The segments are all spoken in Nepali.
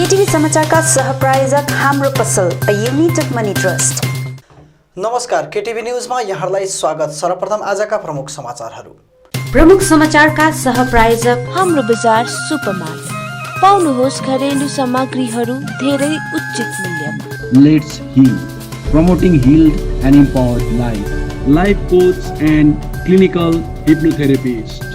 केटीभी समाचारका सहप्रायोजक हाम्रो पसल अ युनाइटेड मनी ट्रस्ट। नमस्कार, केटीभी न्यूजमा यहाँहरूलाई स्वागत। सर्वप्रथम आजका प्रमुख समाचारहरू। प्रमुख समाचारका सहप्रायोजक हाम्रो बजार सुपरमार्केट। पाउनुहोस् घरेलु सामग्रीहरू धेरै उचित मूल्यमा। Let's heal, promoting healed and empowered life coach and clinical hypnotherapist.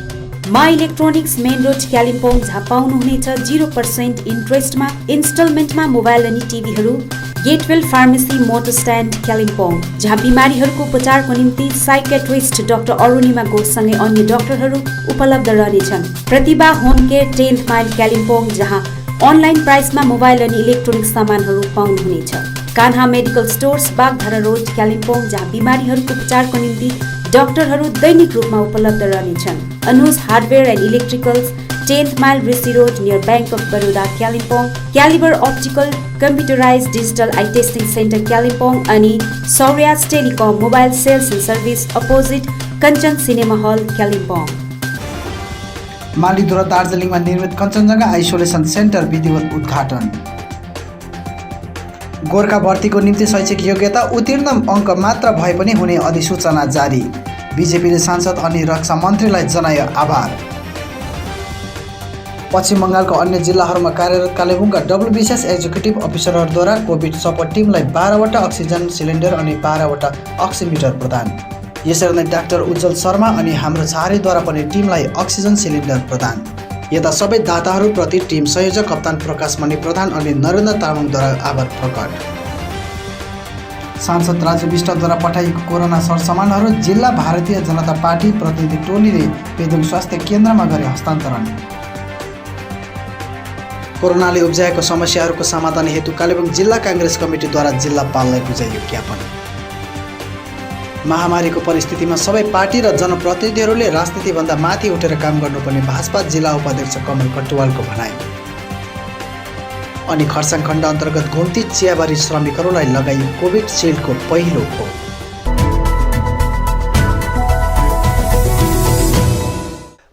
My electronics main road Kalimpong, जहाँ पाउनुहुनेछ 0% इन्ट्रेस्टमा इन्स्टलमेन्टमा मोबाइल अनि टिभीहरू। Getwell pharmacy motor stand Kalimpong, जहाँ बिमारीहरूको उपचारको निम्ति साइकेट्रिस्ट डाक्टर अरुणिमा घोषसँगै अन्य डाक्टरहरू उपलब्ध रहनेछन्। Pratibha home care 10th mile Kalimpong, जहाँ अनलाइन प्राइसमा मोबाइल अनि इलेक्ट्रोनिक्स सामानहरू पाउनुहुनेछ। Kanha medical stores Bagdhara road Kalimpong, जहाँ बिमारीहरूको उपचारको निम्ति डाक्टरहरू दैनिक रूपमा उपलब्ध रहनेछन्। Anuj hardware and electricals 10th mile Rishi road near bank of Baroda Kalimpong. Calibre optical computerise digital eye testing centre Kalimpong अनि सौर्याज telecom mobile sales and service opposite Kanchan cinema hall Kalimpong. Malidhura दार्जिलिङमा निर्मित कञ्चनजङ्घा आइसोलेसन सेन्टर विधिवत उद्घाटन। गोर्खा भर्तीको निम्ति शैक्षिक योग्यता उत्तीर्ण अङ्क मात्र भए पनि हुने अधिसूचना जारी। बिजेपीले सांसद अनि रक्षा मन्त्रीलाई जनायो आभार। पश्चिम बङ्गालको अन्य जिल्लाहरूमा कार्यरत कालेबुङका WBCS एक्जिक्युटिभ अफिसरहरूद्वारा कोभिड सपोर्ट टिमलाई 12वटा अक्सिजन सिलिन्डर अनि 12वटा अक्सिमिटर प्रदान। यसरी नै डाक्टर उज्जवल शर्मा अनि हाम्रो छहारीद्वारा पनि टिमलाई अक्सिजन सिलिन्डर प्रदान। यता सबै दाताहरूप्रति टिम संयोजक कप्तान प्रकाश मणि प्रधान अनि नरेन्द्र तामाङद्वारा आभार प्रकट। सांसद राजु विष्टद्वारा पठाइएको कोरोना सरसामानहरू जिल्ला भारतीय जनता पार्टी प्रतिनिधि टोलीले पेदोङ स्वास्थ्य केन्द्रमा गरे हस्तान्तरण। कोरोनाले उब्जाएको समस्याहरूको समाधान हेतु कालेबुङ जिल्ला काङ्ग्रेस कमिटीद्वारा जिल्लापाललाई बुझाइयो ज्ञापन। महामारीको परिस्थितिमा सबै पार्टी र जनप्रतिनिधिहरूले राजनीतिभन्दा माथि उठेर काम गर्नुपर्ने भाजपा जिल्ला उपाध्यक्ष कमल कटुवालको भनाइ। अनि खर्साङ खण्ड अन्तर्गत घुम्ती चियाबारी श्रमिकहरूलाई लगाइयो कोभिड सिल्डको पहिलो खोप।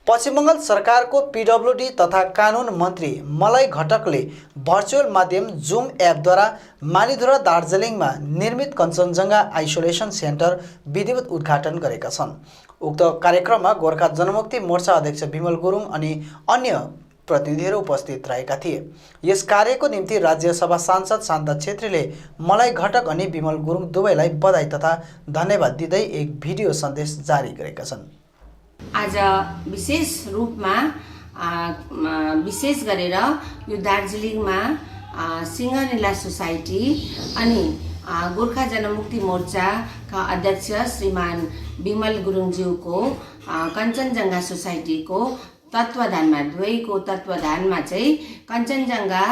पश्चिम बङ्गाल सरकारको PWD तथा कानुन मन्त्री मलाई घटकले भर्चुअल माध्यम जुम एपद्वारा मालिधुरा दार्जिलिङमा निर्मित कञ्चनजङ्घा आइसोलेसन सेन्टर विधिवत उद्घाटन गरेका छन्। उक्त कार्यक्रममा गोर्खा जनमुक्ति मोर्चा अध्यक्ष विमल गुरुङ अनि अन्य प्रतिनिधिहरू उपस्थित रहेका थिए। यस कार्यको निम्ति राज्यसभा सांसद शान्ता छेत्रीले मलाई घटक अनि विमल गुरुङ दुवैलाई बधाई तथा धन्यवाद दिँदै एक भिडियो सन्देश जारी गरेका छन्। आज विशेष रूपमा विशेष गरेर यो दार्जिलिङमा सिंहनीला सोसाइटी अनि गोर्खा जनमुक्ति मोर्चाका अध्यक्ष श्रीमान विमल गुरुङज्यूको कञ्चनजङ्घा सोसाइटीको तत्त्वाधानमा दुवैको तत्त्वाधानमा चाहिँ कञ्चनजङ्घा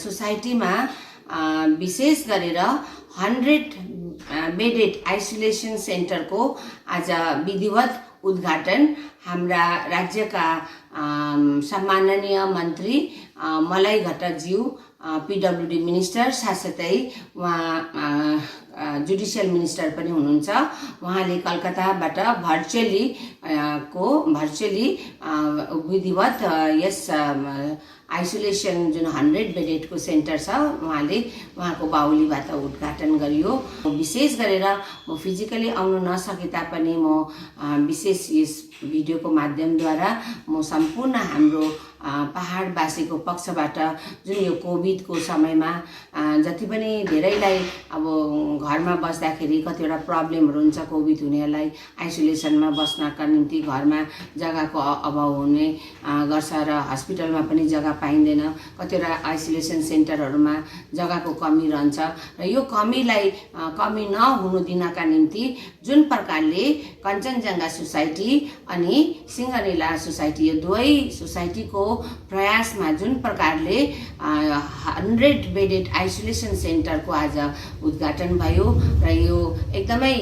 सोसाइटीमा विशेष गरेर 100 बेडेड आइसोलेसन सेन्टरको आज विधिवत उद्घाटन हाम्रा राज्यका सम्माननीय मन्त्री मलाई घटकज्यू PWD मिनिस्टर साथसाथै उहाँ जुडिसियल मिनिस्टर पनि हुनुहुन्छ। उहाँले कलकत्ताबाट भर्चुअली विधिवत यस आइसोलेसन जुन 100 बेडेडको सेन्टर छ उहाँको बाहुलीबाट उद्घाटन गरियो। विशेष गरेर म फिजिकली आउन नसके तापनि म विशेष यस भिडियोको माध्यमद्वारा म सम्पूर्ण हाम्रो पहाडवासीको पक्षबाट जुन यो कोभिडको समयमा जति पनि धेरैलाई अब घरमा बस्दाखेरि कतिवटा प्रब्लमहरू हुन्छ, कोभिड हुनेहरूलाई आइसोलेसनमा बस्नका निम्ति घरमा जग्गाको अभाव हुने गर्छ र हस्पिटलमा पनि जग्गा पाइँदैन, कतिवटा आइसोलेसन सेन्टरहरूमा जग्गाको कमी रहन्छ र यो कमी नहुनु दिनका निम्ति जुन प्रकारले कञ्चनजङ्घा सोसाइटी अनि सिंहनीला सोसाइटी यो दुवै सोसाइटीको प्रयासमा जुन प्रकारले 100 बेडेड आइसोलेसन सेन्टरको आज उद्घाटन भयो र यो एकदमै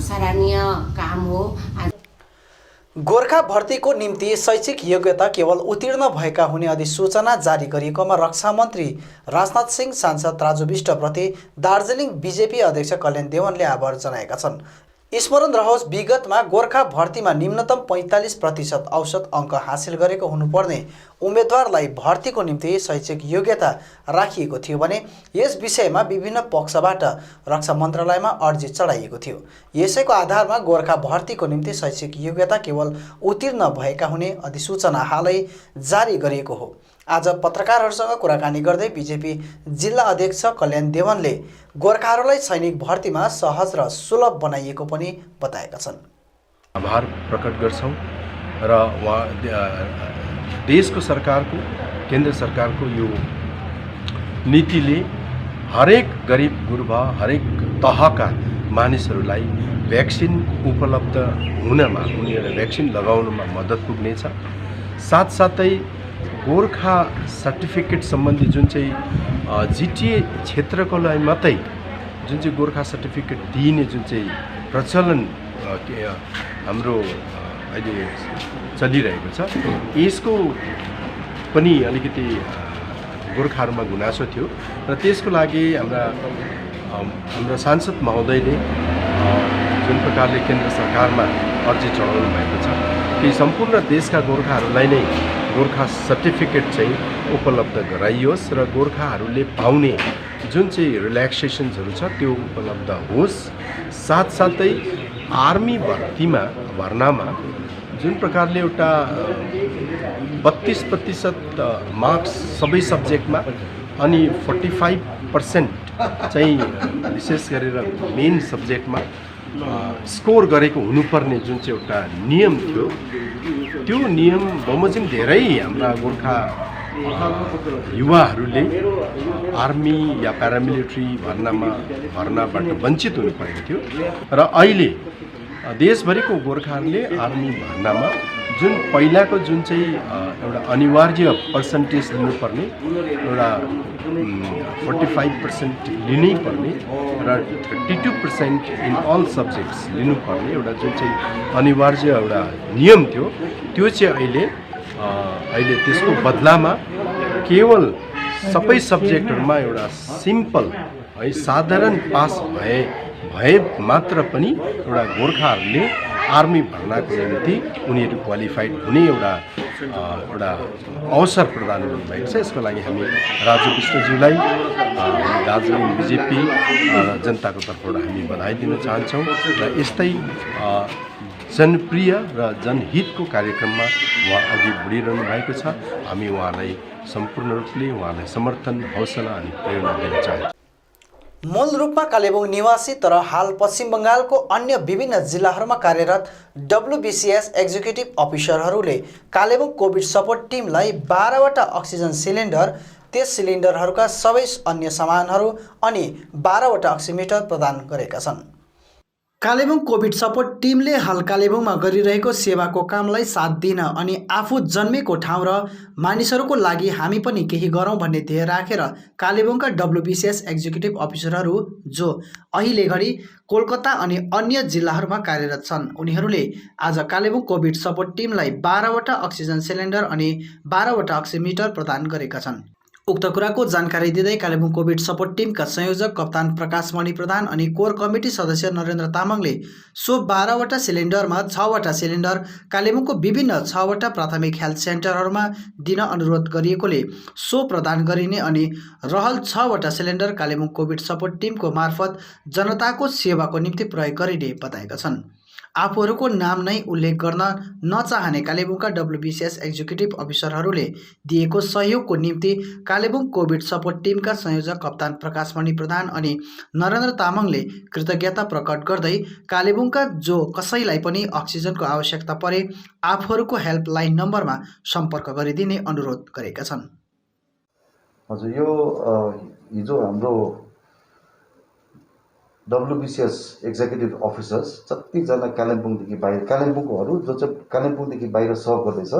सराहनीय काम हो। गोर्खा भर्तीको निम्ति शैक्षिक योग्यता केवल उत्तीर्ण भएका हुने अधिसूचना जारी गरिएकोमा रक्षा मन्त्री राजनाथ सिंह, सांसद राजु विष्टप्रति दार्जिलिङ बिजेपी अध्यक्ष कल्याण देवनले आभार जनाएका छन्। स्मरण रहोस् विगतमा गोर्खा भर्तीमा न्यूनतम 45% औसत अङ्क हासिल गरेको हुनुपर्ने उम्मेदवारलाई भर्तीको निम्ति शैक्षिक योग्यता राखिएको थियो भने यस विषयमा विभिन्न पक्षबाट रक्षा मन्त्रालयमा अर्जी चढाइएको थियो। यसैको आधारमा गोर्खा भर्तीको निम्ति शैक्षिक योग्यता केवल उत्तीर्ण भएका हुने अधिसूचना हालै जारी गरिएको हो। आज पत्रकारहरूसँग कुराकानी गर्दै बिजेपी जिल्ला अध्यक्ष कल्याण देवनले गोर्खाहरूलाई सैनिक भर्तीमा सहज र सुलभ बनाइएको पनि बताएका छन्। आभार प्रकट गर्छौं र देशको सरकारको केन्द्र सरकारको यो नीतिले हरेक गरिब गुरुबा हरेक तहका मानिसहरूलाई भ्याक्सिन उपलब्ध हुनमा उनीहरूले भ्याक्सिन लगाउनमा मद्दत पुग्नेछ। साथसाथै गोर्खा सर्टिफिकेट सम्बन्धी जुन चाहिँ जिटिए क्षेत्रको लागि मात्रै जुन चाहिँ गोर्खा सर्टिफिकेट दिइने जुन चाहिँ प्रचलन हाम्रो अहिले चलिरहेको छ यसको पनि अलिकति गोर्खाहरूमा गुनासो थियो र त्यसको लागि हाम्रा सांसद महोदयले जुन प्रकारले केन्द्र सरकारमा अर्जी चढाउनु भएको छ कि सम्पूर्ण देशका गोर्खाहरूलाई नै गोर्खा सर्टिफिकेट चाहिँ उपलब्ध गराइयोस् र गोर्खाहरूले पाउने जुन चाहिँ रिल्याक्सेसन्सहरू छ त्यो उपलब्ध होस्। साथसाथै आर्मी भर्नामा जुन प्रकारले एउटा 32% मार्क्स सबै सब्जेक्टमा अनि 45% चाहिँ विशेष गरेर मेन सब्जेक्टमा स्कोर गरेको हुनुपर्ने जुन चाहिँ एउटा नियम थियो त्यो नियम बमोजिम धेरै हाम्रा गोर्खा युवाहरूले आर्मी या प्यारामिलिट्री भर्नाबाट वञ्चित हुनु परेको थियो र अहिले देशभरिको गोर्खाहरूले आर्मी भर्नामा जुन पहिलाको जुन चाहिँ एउटा अनिवार्य पर्सेन्टेज लिनुपर्ने एउटा 45% लिनै पर्ने र 32% इन अल सब्जेक्ट्स लिनुपर्ने एउटा जुन चाहिँ अनिवार्य एउटा नियम थियो त्यो चाहिँ अहिले त्यसको बदलामा केवल सबै सब्जेक्टहरुमा एउटा सिम्पल है साधारण पास भए मात्र पनि एउटा गोर्खाहरूले आर्मी भर्नाको निम्ति उनीहरू क्वालिफाइड हुने एउटा अवसर प्रदान गर्नुभएको छ। यसको लागि हामी राजु विष्टज्यूलाई दार्जिलिङ बिजेपी जनताको तर्फबाट हामी बधाई दिन चाहन्छौँ र यस्तै जनप्रिय र जनहितको कार्यक्रममा उहाँ अघि बढिरहनु भएको छ। हामी उहाँलाई सम्पूर्ण रूपले उहाँलाई समर्थन हौसला अनि प्रेरणा दिन चाहन्छौँ। मूल रूपमा कालेबुङ निवासी तर हाल पश्चिम बङ्गालको अन्य विभिन्न जिल्लाहरूमा कार्यरत WBCS एक्जिक्युटिभ अफिसरहरूले कालेबुङ कोभिड सपोर्ट टिमलाई 12वटा अक्सिजन सिलिन्डर, त्यस सिलिन्डरहरूका सबै अन्य सामानहरू अनि 12वटा अक्सिमिटर प्रदान गरेका छन्। कालेबुङ कोभिड सपोर्ट टिमले हाल कालेबुङमा गरिरहेको सेवाको कामलाई साथ दिन अनि आफू जन्मेको ठाउँ र मानिसहरूको लागि हामी पनि केही गरौँ भन्ने ध्येय राखेर कालेबुङका WBCS एक्जिक्युटिभ अफिसरहरू जो अहिले घडी कोलकाता अनि अन्य जिल्लाहरूमा कार्यरत छन् उनीहरूले आज कालेबुङ कोभिड सपोर्ट टिमलाई 12वटा अक्सिजन सिलिन्डर अनि 12वटा अक्सिमिटर प्रदान गरेका छन्। उक्त कुराको जानकारी दिँदै कालेबुङ कोभिड सपोर्ट टिमका संयोजक कप्तान प्रकाश मणि प्रधान अनि कोर कमिटी सदस्य नरेन्द्र तामाङले सो 12वटा सिलिन्डरमा 6वटा सिलिन्डर कालेबुङको विभिन्न 6वटा प्राथमिक हेल्थ सेन्टरहरूमा दिन अनुरोध गरिएकोले सो प्रदान गरिने अनि रहल 6वटा सिलिन्डर कालेबुङ कोभिड सपोर्ट टिमको मार्फत जनताको सेवाको निम्ति प्रयोग गरिने बताएका छन्। आफूहरूको नाम नै उल्लेख गर्न नचाहने कालेबुङका WBCS एक्जिक्युटिभ अफिसरहरूले दिएको सहयोगको निम्ति कालेबुङ कोभिड सपोर्ट टिमका संयोजक कप्तान प्रकाश मणि प्रधान अनि नरेन्द्र तामाङले कृतज्ञता प्रकट गर्दै कालेबुङका जो कसैलाई पनि अक्सिजनको आवश्यकता परे आफूहरूको हेल्पलाइन नम्बरमा सम्पर्क गरिदिने अनुरोध गरेका छन्। हजुर, यो हिजो हाम्रो WBCS एक्जिक्युटिभ अफिसर्स जतिजना कालिम्पोङदेखि बाहिर कालिम्पोङकोहरू जो चाहिँ कालिम्पोङदेखि बाहिर सर्भ गर्दैछ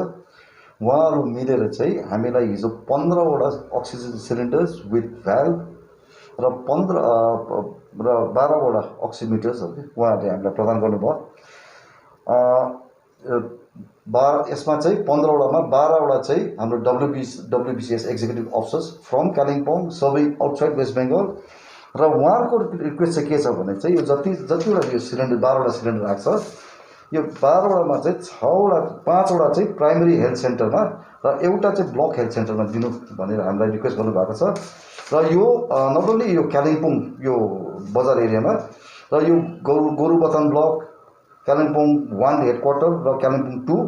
उहाँहरू मिलेर चाहिँ हामीलाई हिजो 15वटा अक्सिजन सिलिन्डर्स विथ भ्याल्भ र 12वटा अक्सिमिटर्सहरू उहाँहरूले हामीलाई प्रदान गर्नुभयो। यसमा चाहिँ 15वटामा 12वटा चाहिँ हाम्रो WBCS executive officers from Kalimpong सबै आउटसाइड वेस्ट बेङ्गल र उहाँहरूको रिक्वेस्ट चाहिँ के छ भने चाहिँ यो जतिवटा यो सिलिन्डर 12वटा सिलिन्डर आएको छ यो 12वटामा चाहिँ 5वटा चाहिँ प्राइमेरी हेल्थ सेन्टरमा र एउटा चाहिँ ब्लक हेल्थ सेन्टरमा दिनु भनेर हामीलाई रिक्वेस्ट गर्नुभएको छ। र यो नट ओन्ली यो कालिम्पोङ यो बजार एरियामा र यो गोरुबथान ब्लक, कालिम्पोङ 1 हेडक्वार्टर र कालिम्पोङ 2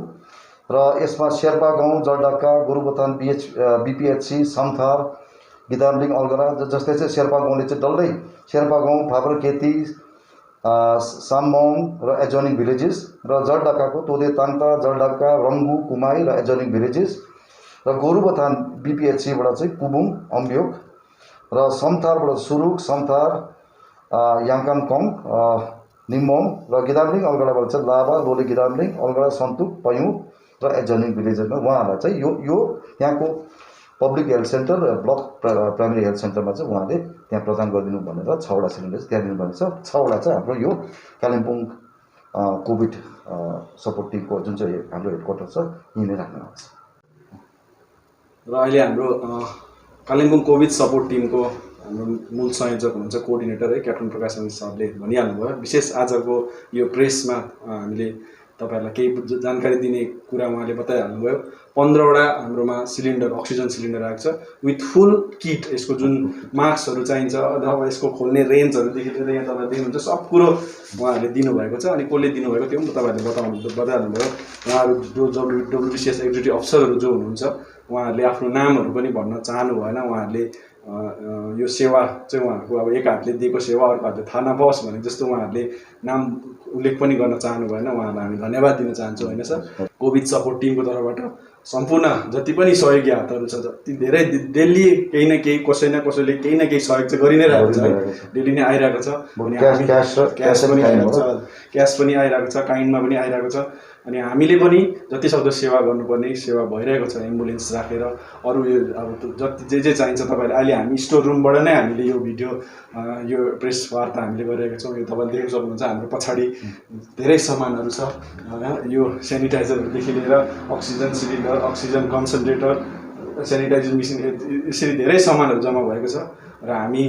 र यसमा शेर्पा गाउँ, जलढका, गोरुबथान BPHC, समथार, गिदामलिङ, अलगढा जस्तै चाहिँ शेर्पा गाउँले चाहिँ डल्लै शेर्पा गाउँ, फापरखेती, साममङ र एडजोइनिङ भिलेजेस र जलढकाको तोदे ताङता, जलढका, रङ्गु, कुमाई र एडजोइनिङ भिलेजेस र गोरुबथान BPHCबाट चाहिँ कुबुङ, अम्बियोक र समथारबाट सुरुक, समथार, याङकामकङ, निम्बोङ र गिदामलिङ अलगढाबाट चाहिँ लाभा, लोले गिदामलिङ, अलगढा, सन्तुक, पयुँ र एडजोइनिङ भिलेजेसमा उहाँहरूलाई चाहिँ यो यहाँको पब्लिक हेल्थ सेन्टर र ब्लक प्राइमेरी हेल्थ सेन्टरमा चाहिँ उहाँले त्यहाँ प्रदान गरिदिनु भनेर 6वटा सिलिन्डर त्यहाँ दिनुभएको छ। 6वटा चाहिँ हाम्रो यो कालिम्पोङ कोभिड सपोर्ट टिमको जुन चाहिँ हाम्रो हेडक्वार्टर छ यहीँ नै राख्नुभएको छ। र अहिले हाम्रो कालिम्पोङ कोभिड सपोर्ट टिमको हाम्रो मूल संयोजक हुनुहुन्छ कोअर्डिनेटर है क्याप्टन प्रकाश अमित सरले भनिहाल्नुभयो। विशेष आजको यो प्रेसमा हामीले तपाईहरुलाई केही जानकारी दिने कुरा उहाँले बताइहाल्नुभयो। 15वटा हाम्रोमा सिलिन्डर अक्सिजन सिलिन्डर आएको छ विथ फुल किट। यसको जुन मास्कहरू चाहिन्छ अथवा यसको खोल्ने रेन्जहरूदेखि लिएर यहाँ तपाईहरुले देख्नुहुन्छ सब कुरो उहाँहरूले दिनुभएको छ। अनि कसले दिनुभएको त्यो पनि तपाईहरुले बताइहाल्नुभयो। उहाँहरू जो WBCS एक्जिक्युटिभ अफिसरहरू जो हुनुहुन्छ उहाँहरूले आफ्नो नामहरू पनि भन्न चाहनु भएन। उहाँहरूले यो सेवा चाहिँ उहाँहरूको अब एक हातले दिएको सेवा अर्को हातले थाहा नपाओस् भने जस्तो उहाँहरूले नाम उल्लेख पनि गर्न चाहनु भएन। उहाँहरूलाई हामी धन्यवाद दिन चाहन्छौँ होइन सर। कोभिड सपोर्ट टिमको तर्फबाट सम्पूर्ण जति पनि सहयोगी हातहरू छ जति धेरै डेली केही न केही कसै न कसैले केही न केही सहयोग चाहिँ गरि नै रहेको छ है। डेली नै आइरहेको छ। अनि क्यास पनि आइरहेको छ, क्यास पनि आइरहेको छ, काइन्डमा पनि आइरहेको छ। अनि हामीले पनि जति सक्दो सेवा गर्नुपर्ने सेवा भइरहेको छ। एम्बुलेन्स राखेर अरू यो अब जति जे चाहिन्छ तपाईँले अहिले हामी स्टोर रुमबाट नै हामीले यो भिडियो यो प्रेस वार्ता हामीले गरिरहेका छौँ। यो तपाईँले देख्न सक्नुहुन्छ हाम्रो पछाडि धेरै सामानहरू छ। यो सेनिटाइजरहरूदेखि लिएर oxygen cylinder, oxygen concentrator, sanitiser machine यसरी धेरै सामानहरू जम्मा भएको छ। र हामी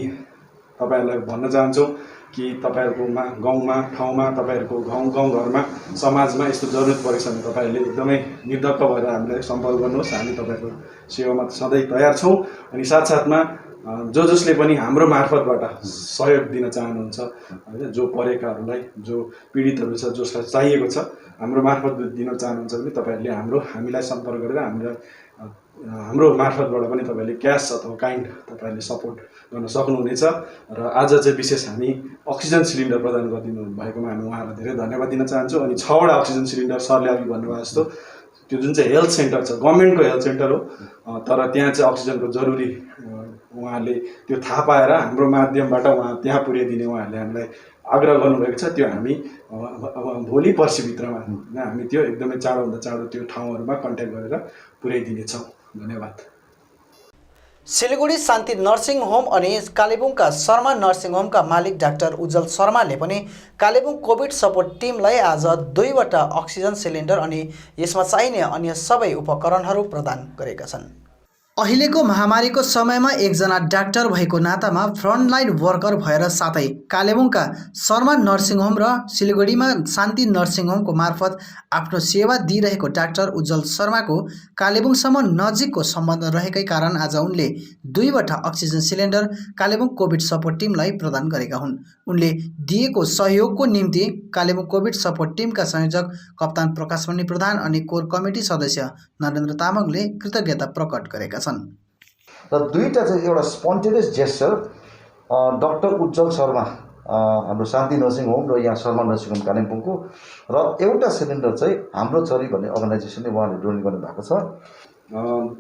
तपाईँहरूलाई भन्न चाहन्छौँ कि तपाईँहरूको गाउँमा ठाउँमा तपाईँहरूको गाउँघरमा समाजमा यस्तो जरुरत परेको छ भने तपाईँहरूले एकदमै निर्धक्क भएर हामीलाई सम्पर्क गर्नुहोस्। हामी तपाईँहरूको सेवामा सधैँ तयार छौँ। अनि साथसाथमा जसले पनि हाम्रो मार्फतबाट सहयोग दिन चाहनुहुन्छ होइन, जो परेकाहरूलाई जो पीडितहरू छ जसलाई चाहिएको छ हाम्रो मार्फत दिन चाहनुहुन्छ भने तपाईँहरूले हामीलाई सम्पर्क गरेर हाम्रो मार्फतबाट पनि तपाईँले क्यास अथवा काइन्ड तपाईँहरूले सपोर्ट गर्न सक्नुहुनेछ। र आज चाहिँ विशेष हामी अक्सिजन सिलिन्डर प्रदान गरिदिनु भएकोमा हामी उहाँहरूलाई धेरै धन्यवाद दिन चाहन्छौँ। अनि 6वटा अक्सिजन सिलिन्डर सरले अघि भन्नुभयो जस्तो त्यो जुन चाहिँ हेल्थ सेन्टर छ गभर्मेन्टको हेल्थ सेन्टर हो, तर त्यहाँ चाहिँ अक्सिजनको जरुरी उहाँहरूले त्यो थाहा पाएर हाम्रो माध्यमबाट त्यहाँ पुर्याइदिने उहाँहरूले हामीलाई आग्रह गर्नुभएको छ। त्यो हामी भोलि पर्सिभित्रमा हामी त्यो एकदमै चाँडोभन्दा चाँडो त्यो ठाउँहरूमा कन्ट्याक्ट गरेर पुर्याइदिनेछौँ। धन्यवाद। सिलगढी शान्ति नर्सिङ होम अनि कालेबुङका शर्मा नर्सिङ होमका मालिक डाक्टर उज्जवल शर्माले पनि कालेबुङ कोभिड सपोर्ट टिमलाई आज 2वटा अक्सिजन सिलिन्डर अनि यसमा चाहिने अन्य सबै उपकरणहरू प्रदान गरेका छन्। अहिलेको महामारीको समयमा एकजना डाक्टर भएको नातामा फ्रन्टलाइन वर्कर भएर साथै कालेबुङका शर्मा नर्सिङ होम र सिलगढीमा शान्ति नर्सिङ होमको मार्फत आफ्नो सेवा दिइरहेको डाक्टर उज्जवल शर्माको कालेबुङसम्म नजिकको सम्बन्ध रहेकै कारण आज उनले 2वटा oxygen cylinder Kalebung covid support टिमलाई प्रदान गरेका हुन्। उनले दिएको सहयोगको निम्ति कालेबुङ कोभिड सपोर्ट टिमका संयोजक कप्तान प्रकाशमणि प्रधान अनि कोर कमिटी सदस्य नरेन्द्र तामाङले कृतज्ञता प्रकट गरेका छन्। र 2टा चाहिँ एउटा स्पोन्टेनियस जेस्चर डाक्टर उज्जवल शर्मा हाम्रो शान्ति नर्सिङ होम र यहाँ शर्मा नर्सिङ होम कालिम्पोङको र एउटा सिलिन्डर चाहिँ हाम्रो चरी भन्ने अर्गनाइजेसनले उहाँले डोनेट गर्नुभएको छ।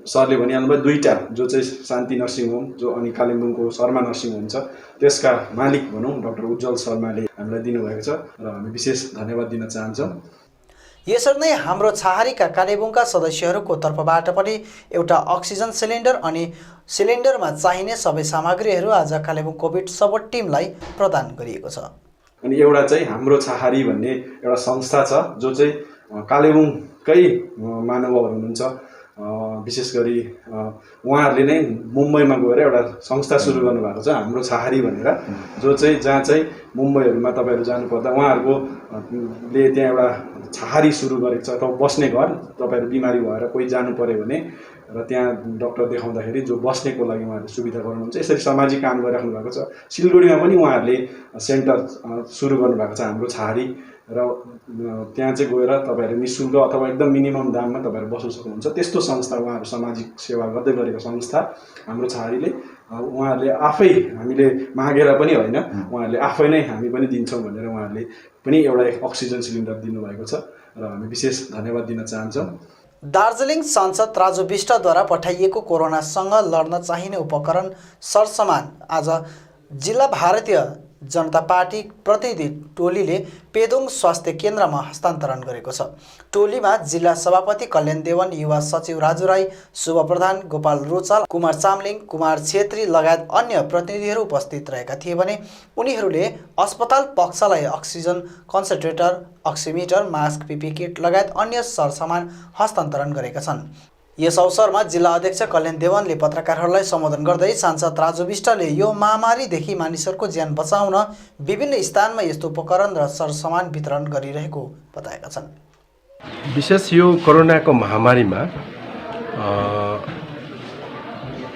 सरले भनिहाल्नुभयो 2टा जो चाहिँ शान्ति नर्सिङ होम जो अनि कालिम्पोङको शर्मा नर्सिङ होम छ त्यसका मालिक भनौँ डाक्टर उज्जवल शर्माले हामीलाई दिनुभएको छ र हामी विशेष धन्यवाद दिन चाहन्छौँ। यसरी नै हाम्रो छहारीका कालेबुङका सदस्यहरूको तर्फबाट पनि एउटा अक्सिजन सिलिन्डर अनि सिलिन्डरमा चाहिने सबै सामग्रीहरू आज कालेबुङ कोभिड सपोर्ट टिमलाई प्रदान गरिएको छ। अनि एउटा चाहिँ हाम्रो छहारी भन्ने एउटा संस्था छ जो चाहिँ कालेबुङकै महानुभावहरू हुनुहुन्छ विशेष गरी उहाँहरूले नै मुम्बईमा गएर एउटा संस्था सुरु गर्नुभएको छ हाम्रो छहारी भनेर, जो चाहिँ जहाँ चाहिँ मुम्बईहरूमा तपाईँहरू जानुपर्दा उहाँहरूले त्यहाँ एउटा छहारी सुरु गरेको छ, अथवा बस्ने घर। तपाईँहरू बिमारी भएर कोही जानु पऱ्यो भने र त्यहाँ डक्टर देखाउँदाखेरि जो बस्नेको लागि उहाँहरूले सुविधा गर्नुहुन्छ। यसरी सामाजिक काम गरिराख्नु भएको छ। सिलगढीमा पनि उहाँहरूले सेन्टर सुरु गर्नुभएको छ हाम्रो छहारी, र त्यहाँ चाहिँ गएर तपाईँहरू निःशुल्क अथवा एकदम मिनिमम दाममा तपाईँहरू बस्न सक्नुहुन्छ। त्यस्तो संस्था उहाँहरू सामाजिक सेवा गर्दै गरेको संस्था हाम्रो छहारीले। उहाँहरूले आफै, हामीले मागेर पनि होइन, उहाँहरूले आफै नै हामी पनि दिन्छौँ भनेर उहाँहरूले पनि एउटा अक्सिजन सिलिन्डर दिनुभएको छ, र हामी विशेष धन्यवाद दिन चाहन्छौँ। दार्जिलिङ सांसद राजु विष्टद्वारा पठाइएको कोरोनासँग लड्न चाहिने उपकरण सरसामान आज जिल्ला भारतीय जनता पार्टी प्रतिनिधि टोलीले पेदोङ स्वास्थ्य केन्द्रमा हस्तान्तरण गरेको छ। टोलीमा जिल्ला सभापति कल्याण देवन, युवा सचिव राजु राई, शुभ प्रधान, गोपाल रोचाल, कुमार चामलिङ, कुमार छेत्री लगायत अन्य प्रतिनिधिहरू उपस्थित रहेका थिए भने उनीहरूले अस्पताल पक्षलाई oxygen concentrator, oximeter, mask, PPE kit लगायत अन्य सरसामान हस्तान्तरण गरेका छन्। यस अवसरमा जिल्ला अध्यक्ष कल्याण देवनले पत्रकारहरूलाई सम्बोधन गर्दै सांसद राजु विष्टले यो महामारीदेखि मानिसहरूको ज्यान बचाउन विभिन्न स्थानमा यस्तो उपकरण र सरसामान वितरण गरिरहेको बताएका छन्। विशेष यो कोरोनाको महामारीमा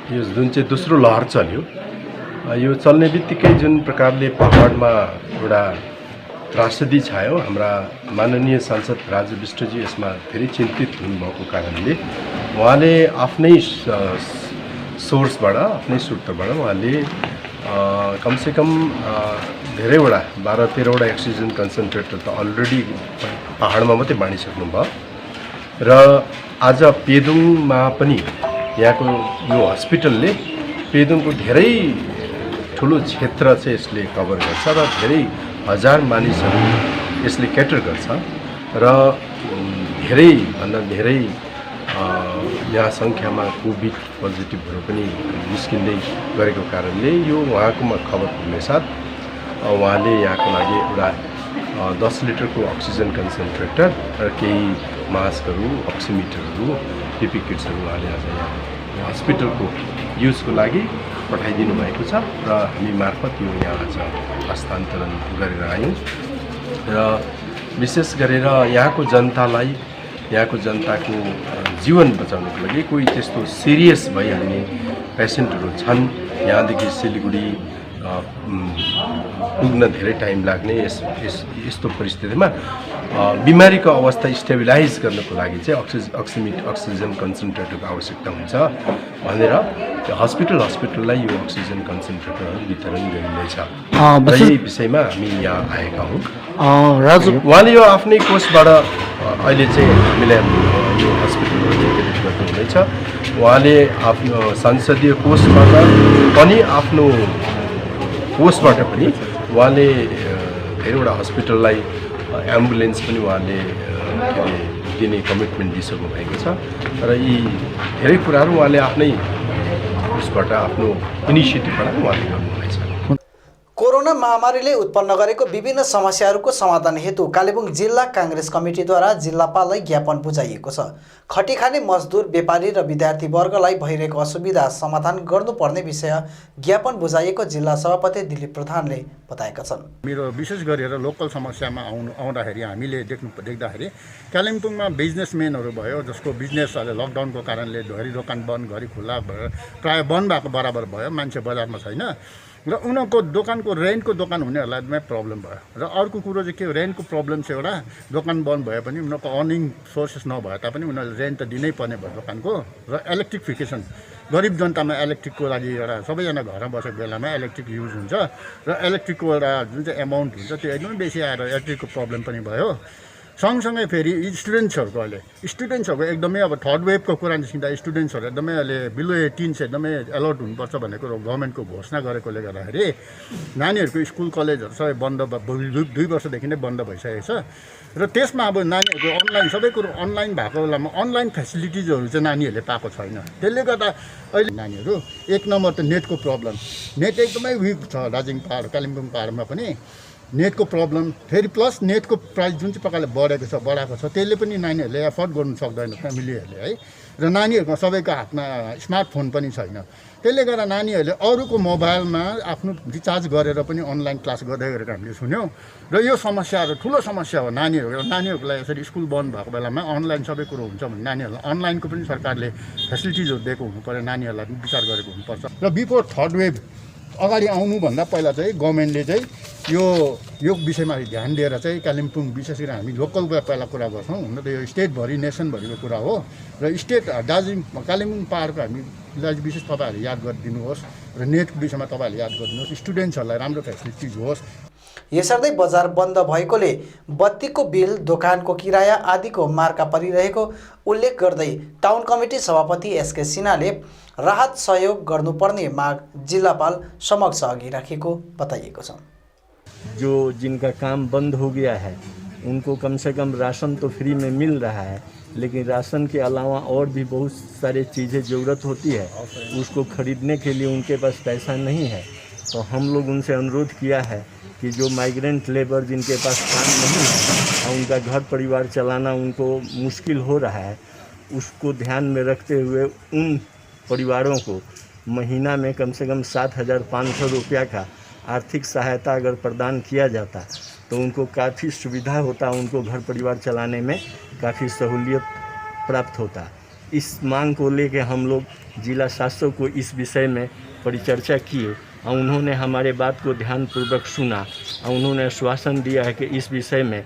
यो जुन चाहिँ दोस्रो लहर चल्यो, यो चल्ने बित्तिकै जुन प्रकारले पहाडमा एउटा त्रासदी छायो, हाम्रा माननीय सांसद राजु विष्टजी यसमा धेरै चिन्तित हुनुभएको कारणले उहाँले आफ्नै सोर्सबाट, आफ्नै सूत्रबाट उहाँले कमसेकम धेरैवटा 12-13वटा अक्सिजन कन्सन्ट्रेटर त अलरेडी पहाडमा मात्रै बाँडिसक्नुभयो, र आज पेदोङमा पनि यहाँको यो हस्पिटलले पेदोङको धेरै ठुलो क्षेत्र चाहिँ यसले कभर गर्छ र धेरै हजार मानिसहरू यसले क्याटर गर्छ, र धेरैभन्दा धेरै यहाँ सङ्ख्यामा कोभिड पोजिटिभहरू पनि निस्किँदै गरेको कारणले यो उहाँकोमा खबर पुग्ने साथ उहाँले यहाँको लागि एउटा 10 लिटरको अक्सिजन कन्सन्ट्रेटर र केही मास्कहरू, अक्सिमिटरहरू, पिपी किट्सहरू उहाँले आज यहाँ हस्पिटलको युजको लागि पठाइदिनु भएको छ, र हामी मार्फत यो यहाँ आज हस्तान्तरण गरेर आयौँ। र विशेष गरेर यहाँको जनतालाई, यहाँको जनताको जीवन बचाउनको लागि कोही त्यस्तो सिरियस भइहाल्ने पेसेन्टहरू छन्, यहाँदेखि सिलगढी पुग्न धेरै टाइम लाग्ने यस्तो परिस्थितिमा बिमारीको अवस्था स्टेबिलाइज गर्नको लागि चाहिँ अक्सिजन कन्सन्ट्रेटरको आवश्यकता हुन्छ भनेर हस्पिटललाई यो अक्सिजन कन्सन्ट्रेटरहरू वितरण गरिँदैछ। यही विषयमा हामी यहाँ आएका हौँ। उहाँले यो आफ्नै कोषबाट अहिले चाहिँ हामीलाई यो हस्पिटलहरू वितरित गर्नुहुँदैछ। उहाँले आफ्नो संसदीय कोषबाट पनि, आफ्नो कोषबाट पनि उहाँले धेरैवटा हस्पिटललाई एम्बुलेन्स पनि उहाँले दिने कमिटमेन्ट दिइसक्नु भएको छ, र यी धेरै कुराहरू उहाँले आफ्नै उसबाट, आफ्नो इनिसिएटिभबाट उहाँले गर्नुहुनेछ। कोरोना महामारीले उत्पन्न गरेको विभिन्न समस्याहरूको समाधान हेतु कालेबुङ जिल्ला काङ्ग्रेस कमिटीद्वारा जिल्लापाललाई ज्ञापन बुझाइएको छ। खटी खाने मजदुर, व्यापारी र विद्यार्थी वर्गलाई भइरहेको असुविधा समाधान गर्नुपर्ने विषय ज्ञापन बुझाइएको जिल्ला सभापति दिलीप प्रधानले बताएका छन्। मेरो विशेष गरेर लोकल समस्यामा आउँदाखेरि हामीले देख्दाखेरि कालिम्पोङमा बिजनेसम्यानहरू भयो, जसको बिजनेस अहिले लकडाउनको कारणले घरि दोकान बन्द, घरि खुल्ला भएर प्रायः बन्द भएको बराबर भयो, मान्छे बजारमा छैन, र उनीहरूको दोकानको रेन्टको दोकान हुनेहरूलाई पनि प्रब्लम भयो। र अर्को कुरो चाहिँ के, रेन्टको प्रब्लम चाहिँ एउटा दोकान बन्द भए पनि उनीहरूको अर्निङ सोर्सेस नभए तापनि उनीहरूले रेन्ट त दिनै पर्ने भयो दोकानको। र इलेक्ट्रिफिकेसन, गरिब जनतामा इलेक्ट्रिकको लागि एउटा सबैजना घरमा बसेको बेलामा इलेक्ट्रिक युज हुन्छ, र इलेक्ट्रिकको एउटा जुन चाहिँ एमाउन्ट हुन्छ त्यो एकदमै बेसी आएर इलेक्ट्रिकको प्रब्लम पनि भयो। सँगसँगै फेरि स्टुडेन्ट्सहरूको एकदमै अब थर्ड वेभको कुरा निस्किँदा स्टुडेन्ट्सहरू एकदमै अहिले बिलो 18 चाहिँ एकदमै एलर्ट हुनुपर्छ भन्ने कुरो गभर्मेन्टको घोषणा गरेकोले गर्दाखेरि नानीहरूको स्कुल कलेजहरू सबै बन्द, 2 वर्षदेखि नै बन्द भइसकेको छ। र त्यसमा अब नानीहरूको अनलाइन, सबै कुरो अनलाइन भएको बेलामा अनलाइन फेसिलिटिजहरू चाहिँ नानीहरूले पाएको छैन। त्यसले गर्दा अहिले नानीहरू, एक नम्बर त नेटको प्रब्लम, नेट एकदमै विक छ दार्जिलिङ पहाड, कालिम्पोङ पहाडमा पनि। नेटको प्रब्लम, फेरि प्लस नेटको प्राइस जुन चाहिँ प्रकारले बढाएको छ त्यसले पनि नानीहरूले एफोर्ड गर्नु सक्दैन फ्यामिलीहरूले है। र नानीहरूको सबैको हातमा स्मार्टफोन पनि छैन। त्यसले गर्दा नानीहरूले अरूको मोबाइलमा आफ्नो रिचार्ज गरेर पनि अनलाइन क्लास गर्दै गरेको हामीले सुन्यौँ। र यो समस्याहरू ठुलो समस्या हो नानीहरूको लागि। यसरी स्कुल बन्द भएको बेलामा अनलाइन सबै कुरो हुन्छ भने नानीहरूलाई अनलाइनको पनि सरकारले फेसिलिटिजहरू दिएको हुनुपर्यो, नानीहरूलाई पनि विचार गरेको हुनुपर्छ। र बिफोर थर्ड वेभ अगाडि आउनुभन्दा पहिला चाहिँ गभर्मेन्टले चाहिँ यो विषयमा ध्यान दिएर चाहिँ कालिम्पोङ विशेष गरी हामी लोकलको पहिला कुरा गर्छौँ। हुन त यो स्टेटभरि नेसनभरिको कुरा हो र स्टेट दार्जिलिङ कालिम्पोङ पाहाडको हामीलाई विशेष तपाईँहरूले याद गरिदिनुहोस् र नेटको विषयमा तपाईँहरूले याद गरिदिनुहोस्, स्टुडेन्ट्सहरूलाई राम्रो फेसिलिटिज होस्। यसर्दै बजार बन्द भएकोले बत्तीको बिल, दोकानको किराया आदिको मार्का परिरहेको उल्लेख गर्दै टाउन कमिटी सभापति एसके सिन्हाले राहत सहयोग गर्नुपर्ने माग जिल्लापाल समक्ष अघि राखेको बताइएको छ। जो जिनका काम बंद हो गया है उनको कम से कम राशन तो फ्री में मिल रहा है, लेकिन राशन के अलावा और भी बहुत सारे चीज़ें ज़रूरत होती है, उसको खरीदने के लिए उनके पास पैसा नहीं है। तो हम लोग उनसे अनुरोध किया है कि जो माइग्रेंट लेबर जिनके पास काम नहीं है और उनका घर परिवार चलाना उनको मुश्किल हो रहा है, उसको ध्यान में रखते हुए उन परिवारों को महीना में कम से कम 7,500 रुपया का आर्थिक सहायता अगर प्रदान किया जाता तो उनको काफ़ी सुविधा होता, उनको घर परिवार चलाने में काफ़ी सहूलियत प्राप्त होता। इस मांग को लेकर हम लोग जिला शासक को इस विषय में परिचर्चा किए और उन्होंने हमारे बात को ध्यानपूर्वक सुना और उन्होंने आश्वासन दिया है कि इस विषय में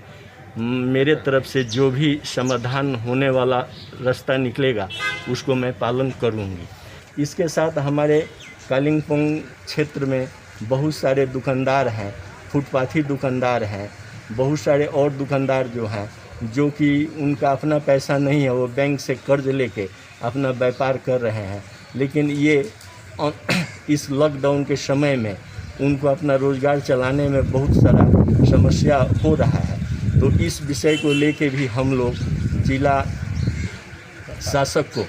मेरे तरफ से जो भी समाधान होने वाला रास्ता निकलेगा उसको मैं पालन करूँगी। इसके साथ हमारे कालिम्पोंग क्षेत्र में बहुत सारे दुकानदार हैं, फुटपाथी दुकानदार हैं, बहुत सारे और दुकानदार जो हैं जो कि उनका अपना पैसा नहीं है, वो बैंक से कर्ज लेके अपना व्यापार कर रहे हैं, लेकिन ये इस लॉकडाउन के समय में उनको अपना रोज़गार चलाने में बहुत सारा समस्या हो रहा है। तो इस विषय को लेके भी हम लोग जिला शासक को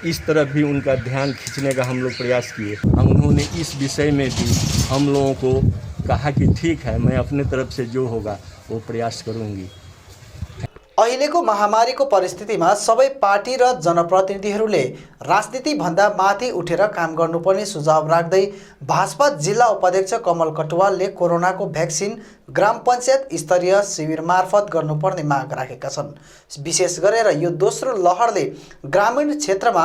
इस तरफ भी उनका ध्यान खींचने का हम लोग प्रयास किए। उन्होंने इस विषय में भी हम लोगों को कहा कि ठीक है, मैं अपने तरफ से जो होगा वो प्रयास करूँगी। अहिलेको महामारीको परिस्थितिमा सबै पार्टी र जनप्रतिनिधिहरूले राजनीतिभन्दा माथि उठेर काम गर्नुपर्ने सुझाव राख्दै भाजपा जिल्ला उपाध्यक्ष कमल कटुवालले कोरोनाको भ्याक्सिन ग्राम पञ्चायत स्तरीय शिविर मार्फत गर्नुपर्ने माग राखेका छन्। विशेष गरेर यो दोस्रो लहरले ग्रामीण क्षेत्रमा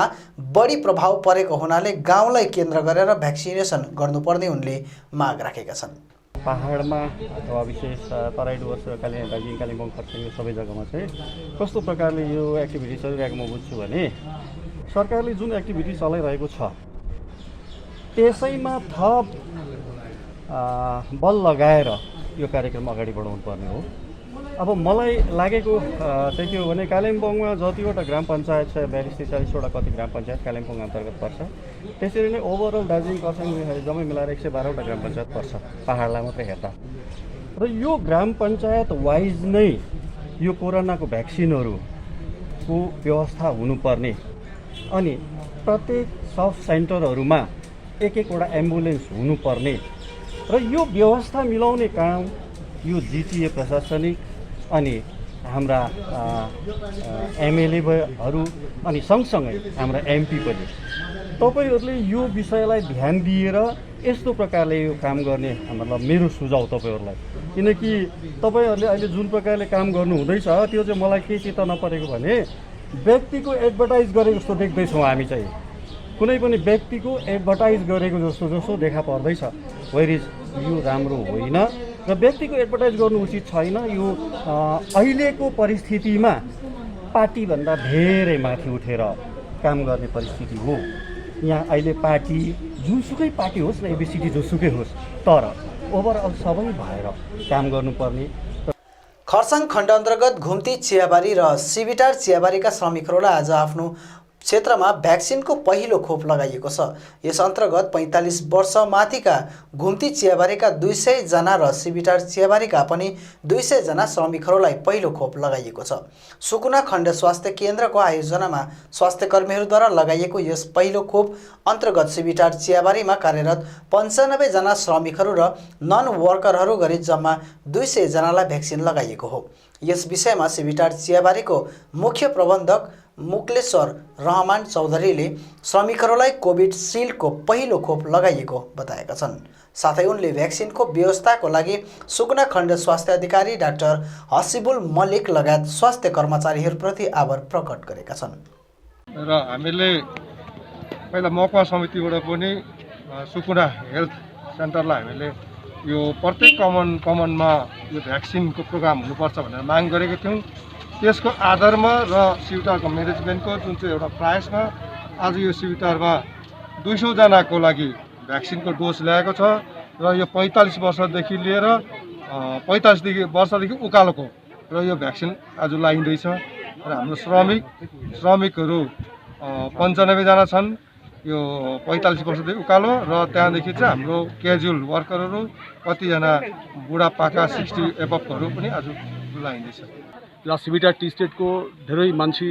बढी प्रभाव परेको हुनाले गाउँलाई केन्द्र गरेर भ्याक्सिनेसन गर्नुपर्ने उनले माग राखेका छन्। पहाडमा अथवा विशेष तराई डुवर्स दार्जिलिङ कालिम्पोङ खरसाङ सबै जग्गामा चाहिँ कस्तो प्रकारले यो एक्टिभिटी चलिरहेको म बुझ्छु भने सरकारले जुन एक्टिभिटी चलाइरहेको छ त्यसैमा थप बल लगाएर यो कार्यक्रम अगाडि बढाउनु पर्ने हो। अब मलाई लागेको चाहिँ के हो भने कालिम्पोङमा जतिवटा ग्राम पञ्चायत छ 42-43वटा कति ग्राम पञ्चायत कालिम्पोङ अन्तर्गत पर्छ, त्यसरी नै ओभरअल दार्जिलिङ खरसाङ जम्मै मिलाएर 112वटा ग्राम पञ्चायत पर्छ पहाडलाई मात्रै हेर्दा। र यो ग्राम पञ्चायत वाइज नै यो कोरोनाको भ्याक्सिनहरूको व्यवस्था हुनुपर्ने अनि प्रत्येक सब सेन्टरहरूमा एक-एकवटा एम्बुलेन्स हुनुपर्ने र यो व्यवस्था मिलाउने काम यो जिटिए प्रशासनिक अनि हाम्रा एमएलएहरू अनि सँगसँगै हाम्रा एमपी पनि तपाईहरूले यो विषयलाई ध्यान दिएर यस्तो प्रकारले यो काम गर्ने मतलब मेरो सुझाव तपाईहरूलाई, किनकि तपाईहरूले अहिले जुन प्रकारले काम गर्नु हुँदैछ त्यो चाहिँ मलाई के चित्त नपरेको भने व्यक्तिको एडभर्टाइज गरेको जस्तो देख्दैछौँ हामी चाहिँ, कुनै पनि व्यक्तिको एडभर्टाइज गरेको जस्तो देखा पर्दैछ, वेयर इज यो राम्रो होइन र व्यक्तिको एडभर्टाइज गर्नु उचित छैन। यो अहिलेको परिस्थितिमा पार्टीभन्दा धेरै माथि उठेर काम गर्ने परिस्थिति हो। यहाँ अहिले पार्टी जुनसुकै पार्टी होस् न, एबिसिडी जोसुकै होस्, तर ओभरअल सबै भएर काम गर्नुपर्ने। खरसाङ खण्ड अन्तर्गत घुम्ती चियाबारी र सिबिटार चियाबारीका श्रमिकहरूलाई आज आफ्नो क्षेत्रमा भ्याक्सिनको पहिलो खोप लगाइएको छ। यस अन्तर्गत 45 वर्ष माथिका घुम्ती चियाबारीका 200 जना र सिबिटार चियाबारीका पनि 200 जना श्रमिकहरूलाई पहिलो खोप लगाइएको छ। सुकुना खण्ड स्वास्थ्य केन्द्रको आयोजनामा स्वास्थ्यकर्मीहरूद्वारा लगाइएको यस पहिलो खोप अन्तर्गत सिबिटार चियाबारीमा कार्यरत 95 जना श्रमिकहरू र नन वर्करहरू गरी जम्मा 200 जनालाई भ्याक्सिन लगाइएको हो। यस विषयमा सिबिटार चियाबारीको मुख्य प्रबन्धक मुक्लेश्वर रहमान चौधरीले श्रमिकहरूलाई कोभिड सिल्डको पहिलो खोप लगाइएको बताएका छन्। साथै उनले भ्याक्सिनको व्यवस्थाको लागि सुकुना खण्ड स्वास्थ्य अधिकारी डाक्टर हसिबुल मल्लिक लगायत स्वास्थ्य कर्मचारीहरूप्रति आभार प्रकट गरेका छन्। र हामीले पहिला महकुमा समितिबाट पनि सुकुना हेल्थ सेन्टरलाई हामीले यो प्रत्येक कमनमा यो भ्याक्सिनको प्रोग्राम हुनुपर्छ भनेर माग गरेको थियौँ। त्यसको आधारमा र सिबिटारको म्यानेजमेन्टको जुन चाहिँ एउटा प्रयासमा आज यो सिबिटारमा 200 जनाको लागि भ्याक्सिनको डोज ल्याएको छ र यो 45 वर्षदेखि लिएर 45 वर्षदेखि उकालोको र यो भ्याक्सिन आज लगाइँदैछ र हाम्रो श्रमिकहरू 95 जना छन् यो 45 वर्षदेखि उकालो र त्यहाँदेखि चाहिँ हाम्रो क्याजुअल वर्करहरू कतिजना बुढापाका 60 एबभहरू पनि आज लगाइँदैछ। र सिबिटार टी स्टेटको धेरै मान्छे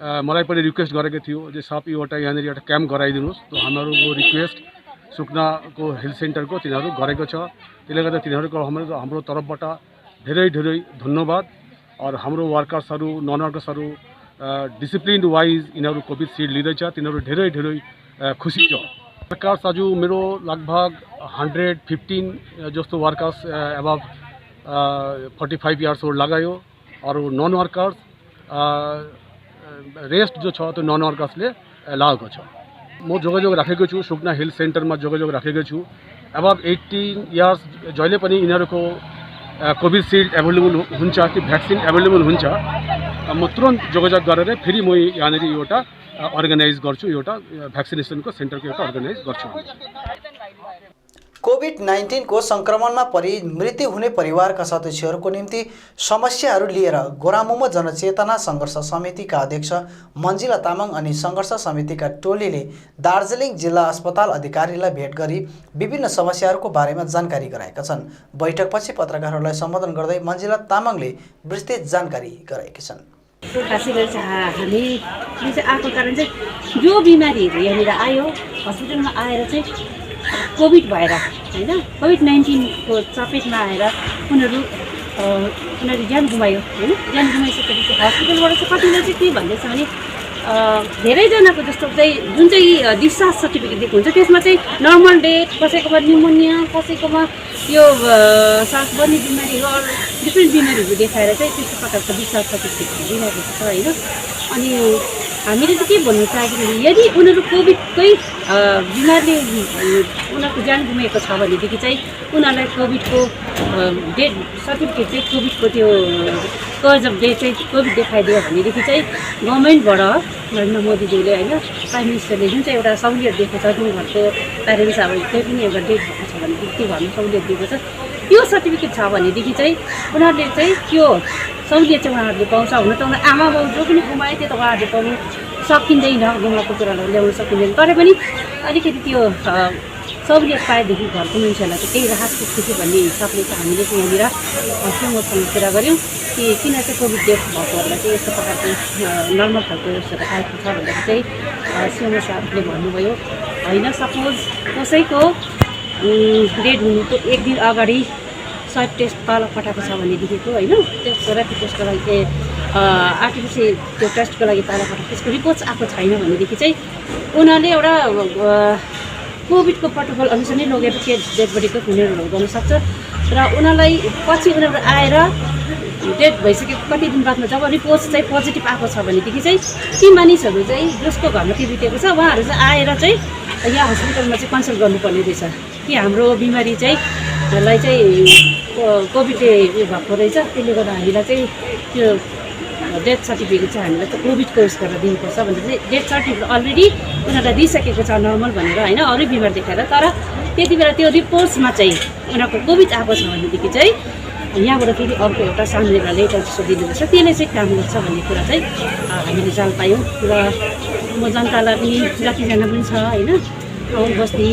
मलाई पनि रिक्वेस्ट गरेको थियो जे सब एउटा यहाँनिर एउटा क्याम्प गराइदिनुहोस्। त हामीहरूको रिक्वेस्ट सुकुनाको हेल्थ सेन्टरको तिनीहरू गरेको छ। त्यसले गर्दा तिनीहरूको हाम्रो तर्फबाट धेरै धेरै धन्यवाद। और हाम्रो वर्कर्सहरू नन वर्कर्सहरू डिसिप्लिन वाइज यिनीहरू कोभिड सिड लिँदैछ, तिनीहरू धेरै धेरै खुसी छ। वर्कर्स आज मेरो लगभग 115 जस्तो वर्कर्स एबभ 45 इयर्स ओल्ड लगायो। और नन वर्कर्स रेस्ट जो छ त्यो नन वर्कर्सले लगाएको छ। म जोगाजोग राखेको छु, सुकुना हेल्थ सेन्टरमा जोगाजोग राखेको छु। एबभ 18 इयर्स जहिले पनि यिनीहरूको कोभिड सिल्ड एभाइलेबल हुन्छ कि भ्याक्सिन एभाइलेबल हुन्छ, म तुरन्त जोगाजोग गरेर फेरि म यहाँनिर एउटा अर्गनाइज गर्छु, एउटा भ्याक्सिनेसनको सेन्टरको एउटा अर्गनाइज गर्छु। कोभिड-19 को संक्रमणमा परि मृत्यु हुने परिवारका सदस्यहरूको निम्ति समस्याहरू लिएर गोरामुमो जनचेतना सङ्घर्ष समितिका अध्यक्ष मन्जिला तामाङ अनि सङ्घर्ष समितिका टोलीले दार्जिलिङ जिल्ला अस्पताल अधिकारीलाई भेट गरी विभिन्न समस्याहरूको बारेमा जानकारी गराएका छन्। बैठकपछि पत्रकारहरूलाई सम्बोधन गर्दै मन्जिला तामाङले विस्तृत जानकारी गराएकी छन्। खासै गरी हामी आएको कारण चाहिँ जो बिमारीहरू यहाँनिर आयो हस्पिटलमा आएर चाहिँ कोभिड भएर होइन कोभिड-19 को चपेटमा आएर उनीहरू ज्यान गुमायो होइन। ज्यान गुमाइसकेपछि हस्पिटलबाट चाहिँ कतिले चाहिँ के भन्दैछ भने धेरैजनाको जस्तो चाहिँ जुन चाहिँ डिस्चार्ज सर्टिफिकेट दिएको हुन्छ त्यसमा चाहिँ नर्मल डेट, कसैकोमा न्युमोनिया, कसैकोमा यो सासबर्ने बिमारीहरू अरू डिफ्रेन्ट बिमारीहरू देखाएर चाहिँ त्यस्तो प्रकारको डिस्चार्ज सर्टिफिकेट दिइरहेको छ होइन। अनि हामीले चाहिँ के भन्नु चाहेको भने यदि उनीहरू कोभिडकै बिमारले उनीहरूको ज्यान गुमेको छ भनेदेखि चाहिँ उनीहरूलाई कोभिडको डेट सर्टिफिकेट चाहिँ कोभिडको त्यो कज अफ डेट चाहिँ कोभिड देखाइदियो भनेदेखि चाहिँ गभर्मेन्टबाट नरेन्द्र मोदीज्यूले होइन प्राइम मिनिस्टरले जुन चाहिँ एउटा सहुलियत दिएको छ, जुन घरको प्यारेन्ट्स अब कोही पनि एउटा डेट भएको छ भनेदेखि त्यो घरमा सहुलियत दिएको छ, त्यो सर्टिफिकेट छ भनेदेखि चाहिँ उनीहरूले चाहिँ त्यो सहुलियत चाहिँ उहाँहरूले पाउँछ। हुन त उनीहरू आमा बाउ जो पनि गुमाए त्यो त उहाँहरूले पाउनु सकिँदैन, गुमाएको कुराहरू ल्याउन सकिँदैन। तर पनि अलिकति त्यो सहुलियत पाएदेखि घरको मान्छेहरूलाई चाहिँ केही राहत पुग्छ भन्ने हिसाबले चाहिँ हामीले चाहिँ यहाँनिर सिएमओसँग कुरा गऱ्यौँ कि किन चाहिँ कोभिड डेथ भएकोहरूलाई चाहिँ यस्तो प्रकारको नर्मल खालको यस्तोहरू आएको छ भन्दाखेरि चाहिँ सिएमओ साहबले भन्नुभयो होइन सपोज कसैको डेट हुनुको एक दिन अगाडि स्वाब टेस्ट तल पठाएको छ भनेदेखिको होइन त्यसको ऱ्यापिड टेस्टको लागि चाहिँ आरटिपिसिआर त्यो टेस्टको लागि तल पठाएको त्यसको रिपोर्ट्स आएको छैन भनेदेखि चाहिँ उनीहरूले एउटा कोभिडको प्रोटोकल अनुसार नै लगेर के डेड बडीको फुनेरलहरू गर्न सक्छ र उनीहरूलाई पछि उनीहरू आएर डेट भइसकेको कति दिन बादमा जब रिपोर्ट्स चाहिँ पोजिटिभ आएको छ भनेदेखि चाहिँ ती मानिसहरू चाहिँ जसको घरमा त्यो बितेको छ उहाँहरू चाहिँ आएर चाहिँ यहाँ हस्पिटलमा चाहिँ कन्सल्ट गर्नुपर्ने रहेछ कि हाम्रो बिमारी चाहिँ लाई चाहिँ कोभिडले उयो भएको रहेछ, त्यसले गर्दा हामीलाई चाहिँ त्यो डेथ सर्टिफिकेट चाहिँ हामीलाई चाहिँ कोभिडको उस गरेर दिनुपर्छ भनेर चाहिँ डेथ सर्टिफिकेट अलरेडी उनीहरूलाई दिइसकेको छ नर्मल भनेर होइन अरू बिमार देखाएर। तर त्यति बेला त्यो रिपोर्ट्समा चाहिँ उनीहरूको कोभिड आएको छ भनेदेखि चाहिँ यहाँबाट फेरि अर्को एउटा सानो लेटर जस्तो दिनुपर्छ, त्यसले चाहिँ काम गर्छ भन्ने कुरा चाहिँ हामीले जान पायौँ। र म जनतालाई पनि जतिजना पनि छ होइन गाउँ बस्ती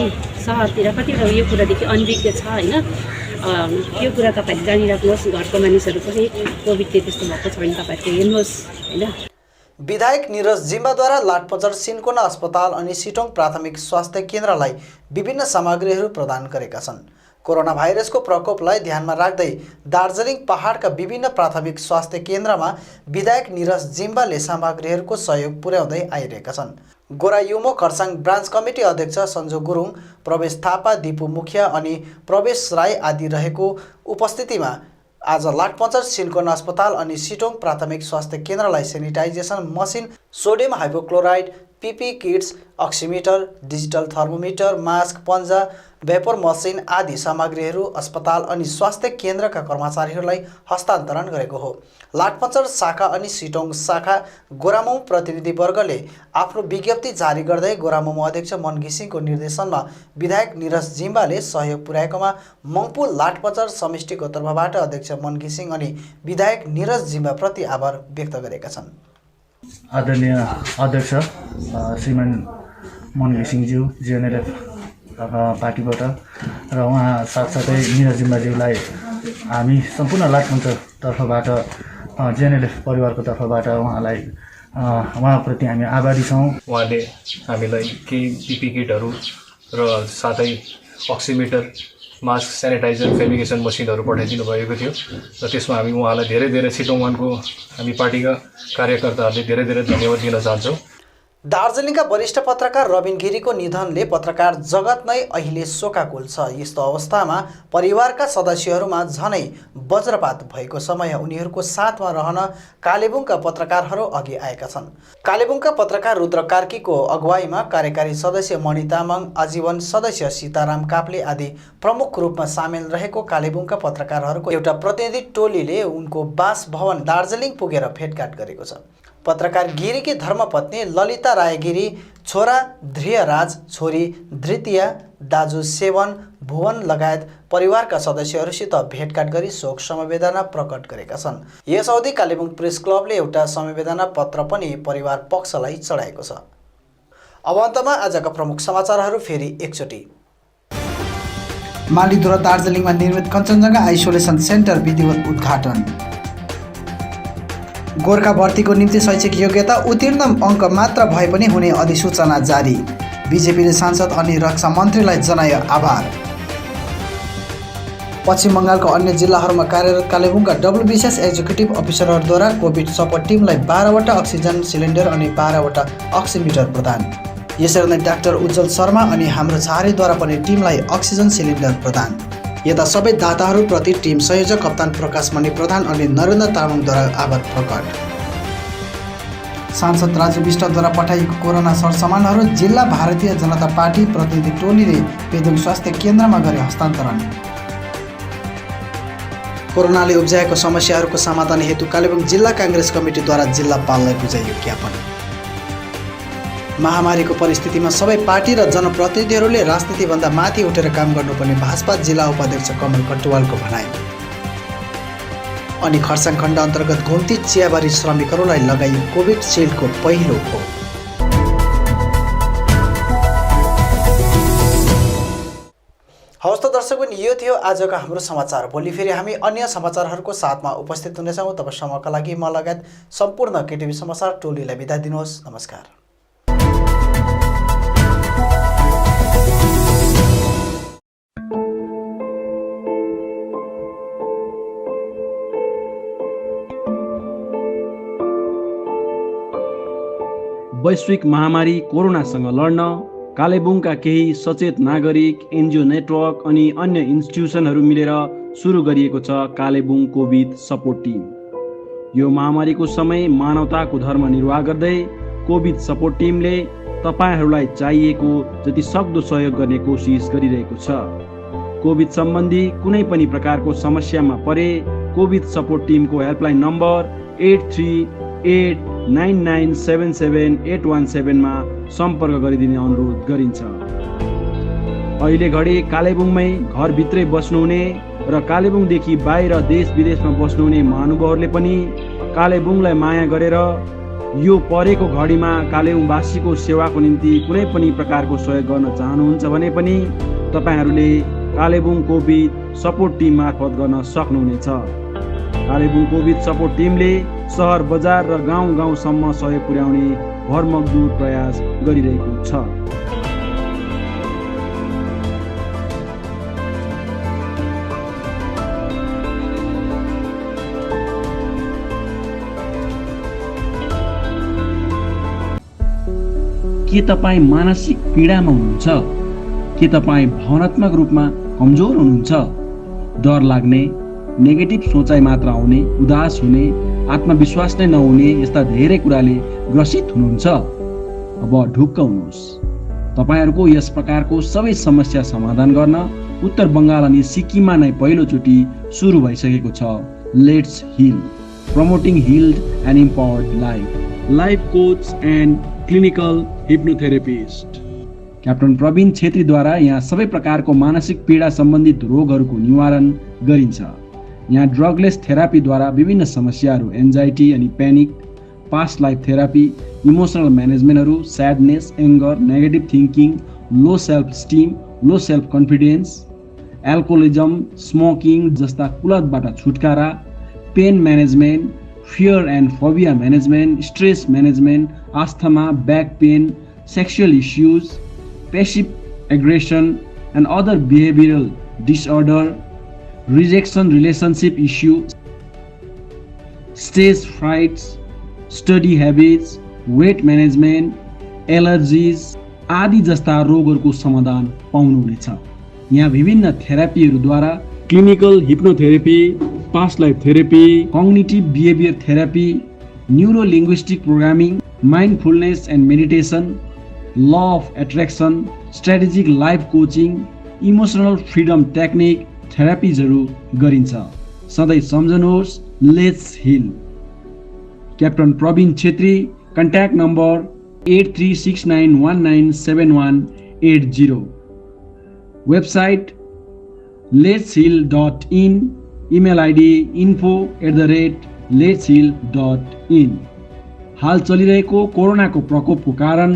सहरतिर कतिवटा यो कुरादेखि अनभिज्ञ छ होइन यो कुरा तपाईँहरूले जानिराख्नुहोस्। घरको मानिसहरू पनि कोभिडले त्यस्तो भएको छ भने तपाईँहरूले हेर्नुहोस् होइन। विधायक निरज जिम्बाद्वारा लाठपन्चर सिन्कोना अस्पताल अनि सिटोङ प्राथमिक स्वास्थ्य केन्द्रलाई विभिन्न सामग्रीहरू प्रदान गरेका छन्। कोरोना भाइरसको प्रकोपलाई ध्यानमा राख्दै दार्जिलिङ पहाडका विभिन्न प्राथमिक स्वास्थ्य केन्द्रमा विधायक निरज जिम्बाले सामग्रीहरूको सहयोग पुर्याउँदै आइरहेका छन्। गोरा युमो खरसाङ ब्रान्च कमिटी अध्यक्ष सञ्जु गुरुङ, प्रवेश थापा, दिपु मुखिया अनि प्रवेश राई आदि रहेको उपस्थितिमा आज लाठपन्चर सिन्कोना अस्पताल अनि सिटोङ प्राथमिक स्वास्थ्य केन्द्रलाई sanitisation machine, sodium hypochlorite, PPE kits, oximeter, digital thermometer, mask, पन्जा, भेपर मसिन आदि सामग्रीहरू अस्पताल अनि स्वास्थ्य केन्द्रका कर्मचारीहरूलाई हस्तान्तरण गरेको हो। लाठपन्चर शाखा अनि सिटोङ शाखा गोरामुङ प्रतिनिधिवर्गले आफ्नो विज्ञप्ति जारी गर्दै गोरामुङ अध्यक्ष मन घिसिङको निर्देशनमा विधायक निरज जिम्बाले सहयोग पुर्याएकोमा मङ्पु लाठपन्चर समष्टिको तर्फबाट अध्यक्ष मन घिसिङ अनि विधायक निरज जिम्बाप्रति आभार व्यक्त गरेका छन्। आदरणीय अध्यक्ष श्रीमान मन घिसिङज्यू जिएनएलएफ पार्टीबाट र उहाँ साथसाथै निरज जिम्बाज्यूलाई हामी सम्पूर्ण लाठपन्चर तर्फबाट जिएनएलएफ परिवारको तर्फबाट उहाँप्रति हामी आभारी छौँ। उहाँले हामीलाई केही पिपी किटहरू र साथै अक्सिमिटर, मास्क, सेनिटाइजर, फेमिगेसन मसिनहरू पठाइदिनु भएको थियो र त्यसमा हामी उहाँलाई धेरै धेरै सिटोङ वानको हामी पार्टीका कार्यकर्ताहरूले धेरै धेरै धन्यवाद दिन चाहन्छौँ। दार्जिलिङका वरिष्ठ पत्रकार रबिन गिरीको निधनले पत्रकार जगत नै अहिले शोकाकुल छ। यस्तो अवस्थामा परिवारका सदस्यहरूमा झनै वज्रपात भएको समय उनीहरूको साथमा रहन कालेबुङका पत्रकारहरू अघि आएका छन्। कालेबुङका पत्रकार रुद्र कार्कीको अगुवाईमा कार्यकारी सदस्य मणि तामाङ, आजीवन सदस्य सीताराम काप्ले आदि प्रमुख रूपमा सामेल रहेको कालेबुङका पत्रकारहरूको एउटा प्रतिनिधि टोलीले उनको बासभवन दार्जिलिङ पुगेर भेटघाट गरेको छ। पत्रकार गिरीकी धर्मपत्नी ललिता रायगिरी, छोरा ध्रियराज, छोरी धृतिया, दाजु सेवन, भुवन लगायत परिवारका सदस्यहरूसित भेटघाट गरी शोक समवेदना प्रकट गरेका छन्। यस अवधि कालेबुङ प्रेस क्लबले एउटा समवेदना पत्र पनि परिवार पक्षलाई चढाएको छ। अब अन्तमा आजका प्रमुख समाचारहरू फेरि एकचोटि। मालिधुरा दार्जिलिङमा निर्मित कञ्चनजङ्घा आइसोलेसन सेन्टर विधिवत उद्घाटन। गोर्खा भर्तीको निम्ति शैक्षिक योग्यता उत्तीर्ण अङ्क मात्र भए पनि हुने अधिसूचना जारी। बिजेपीले सांसद अनि रक्षा मन्त्रीलाई जनायो आभार। पश्चिम बङ्गालको अन्य जिल्लाहरूमा कार्यरत कालेबुङका WBCS एक्जिक्युटिभ अफिसरहरूद्वारा कोभिड सपोर्ट टिमलाई 12वटा अक्सिजन सिलिन्डर अनि 12वटा अक्सिमिटर प्रदान। यसरी नै डाक्टर उज्जवल शर्मा अनि हाम्रो झारेद्वारा पनि टिमलाई अक्सिजन सिलिन्डर प्रदान। यता सबै दाताहरूप्रति टिम संयोजक कप्तान प्रकाश मणि प्रधान अनि नरेन्द्र तामाङद्वारा आभार प्रकट। सांसद राजु विष्टद्वारा पठाइएको कोरोना सरसामानहरू जिल्ला भारतीय जनता पार्टी प्रतिनिधि टोलीले पेदोङ स्वास्थ्य केन्द्रमा गरे हस्तान्तरण। कोरोनाले उब्जाएको समस्याहरूको समाधान हेतु कालेबुङ जिल्ला काङ्ग्रेस कमिटीद्वारा जिल्लापाललाई बुझाइयो ज्ञापन। महामारीको परिस्थितिमा सबै पार्टी र जनप्रतिनिधिहरूले राजनीतिभन्दा माथि उठेर काम गर्नुपर्ने भाजपा जिल्ला उपाध्यक्ष कमल कटुवालको भनाइ। अनि खरसाङ खण्ड अन्तर्गत घुम्ती चियाबारी श्रमिकहरूलाई लगाइयो कोभिड सिल्डको पहिलो खोप। हवस् त दर्शकबिन, यो थियो आजको हाम्रो समाचार। भोलि फेरि हामी अन्य समाचारहरूको साथमा उपस्थित हुनेछौँ। तबसम्मका लागि म लगायत सम्पूर्ण केटिभी समाचार टोलीलाई बिदा दिनुहोस्। नमस्कार। वैश्विक महामारी कोरोनासँग लड्न कालेबुङका केही सचेत नागरिक, एनजिओ नेटवर्क अनि अन्य इन्स्टिट्युसनहरू मिलेर सुरु गरिएको छ कालेबुङ कोभिड सपोर्ट टिम। यो महामारीको समय मानवताको धर्म निर्वाह गर्दै कोभिड सपोर्ट टिमले तपाईहरूलाई चाहिएको जति सक्दो सहयोग गर्ने कोसिस गरिरहेको छ। कोभिड सम्बन्धी कुनै पनि प्रकारको समस्यामा परे कोभिड सपोर्ट टिमको हेल्पलाइन नम्बर 8389977817 मा सम्पर्क गरिदिने अनुरोध गरिन्छ। अहिले घडी कालेबुङमै घरभित्रै बस्नुहुने र कालेबुङदेखि बाहिर देश विदेशमा बस्नुहुने महानुभावहरूले पनि कालेबुङलाई माया गरेर यो परेको घडीमा कालेबुङवासीको सेवाको निम्ति कुनै पनि प्रकारको सहयोग गर्न चाहनुहुन्छ भने पनि तपाईहरूले कालेबुङ कोभिड सपोर्ट टिम मार्फत गर्न सक्नुहुनेछ। कालेबुङ कोभिड सपोर्ट टिमले सहर बजार र गाउँ-गाउँसम्म सहयोग पुर्याउने भरमग्दुर प्रयास गरिरहेको छ। के तपाईँ मानसिक पीडामा हुनुहुन्छ? के तपाईँ भावनात्मक रूपमा कमजोर हुनुहुन्छ? डर लाग्ने, नेगेटिभ सोचाइ मात्र आउने, उदास हुने, आत्मविश्वास नै नहुने यस्ता धेरै कुराले ग्रसित हुनुहुन्छ? अब ढुक्क हुनुहोस्। तपाईहरूको यस प्रकारको सबै समस्या समाधान गर्न उत्तर बङ्गाल अनि सिक्किममा नै पहिलोचोटि सुरु भइसकेको छ let's heal, promoting healed and empowered life coach and clinical hypnotherapist captain Praveen छेत्रीद्वारा यहाँ सबै प्रकारको मानसिक पीडा सम्बन्धित रोगहरूको निवारण गरिन्छ। यहाँ ड्रगलेस थेरापीद्वारा विभिन्न समस्याहरू एन्जाइटी अनि panic, past life therapy, emotional म्यानेजमेन्टहरू, sadness, anger, negative thinking, low self esteem, low self confidence, alcoholism, smoking जस्ता कुलतबाट छुटकारा, pain management, fear and phobia management, stress management, asthma, back pain, sexual issues, passive aggression and other behavioural disorder, rejection relationship issue, stage frights, study habits, weight management, allergies आदि जस्ता रोगहरूको समाधान पाउनुहुनेछ। यहाँ विभिन्न थेरापीहरूद्वारा clinical hypnotherapy, past life therapy, cognitive behaviour therapy, neuro linguistic programming, mindfulness and meditation, law of attraction, strategic life coaching, emotional freedom technique थेरापिजहरू गरिन्छ। सधैँ सम्झनुहोस् let's heal. Captain Praveen Chhetri, contact number 8369197180, website letsheal.in, email ID info@letsheal.in। हाल चलिरहेको कोरोनाको प्रकोपको कारण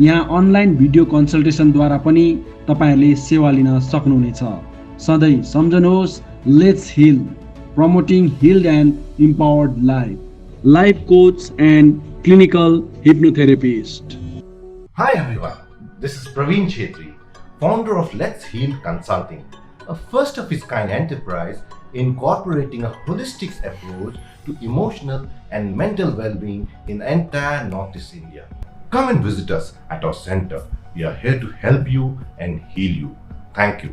यहाँ अनलाइन भिडियो कन्सल्टेसनद्वारा पनि तपाईँहरूले सेवा लिन सक्नुहुनेछ। सधैँ सम्झनुहोस् let's heal, promoting healed and empowered life coach and clinical hypnotherapist. Hi everyone, this is Praveen Chetri, founder of Let's Heal Consulting, a first of its kind enterprise incorporating a holistic approach to emotional and mental well-being in entire Northeast India. Come and visit us at our center. We are here to help you and heal you. Thank you.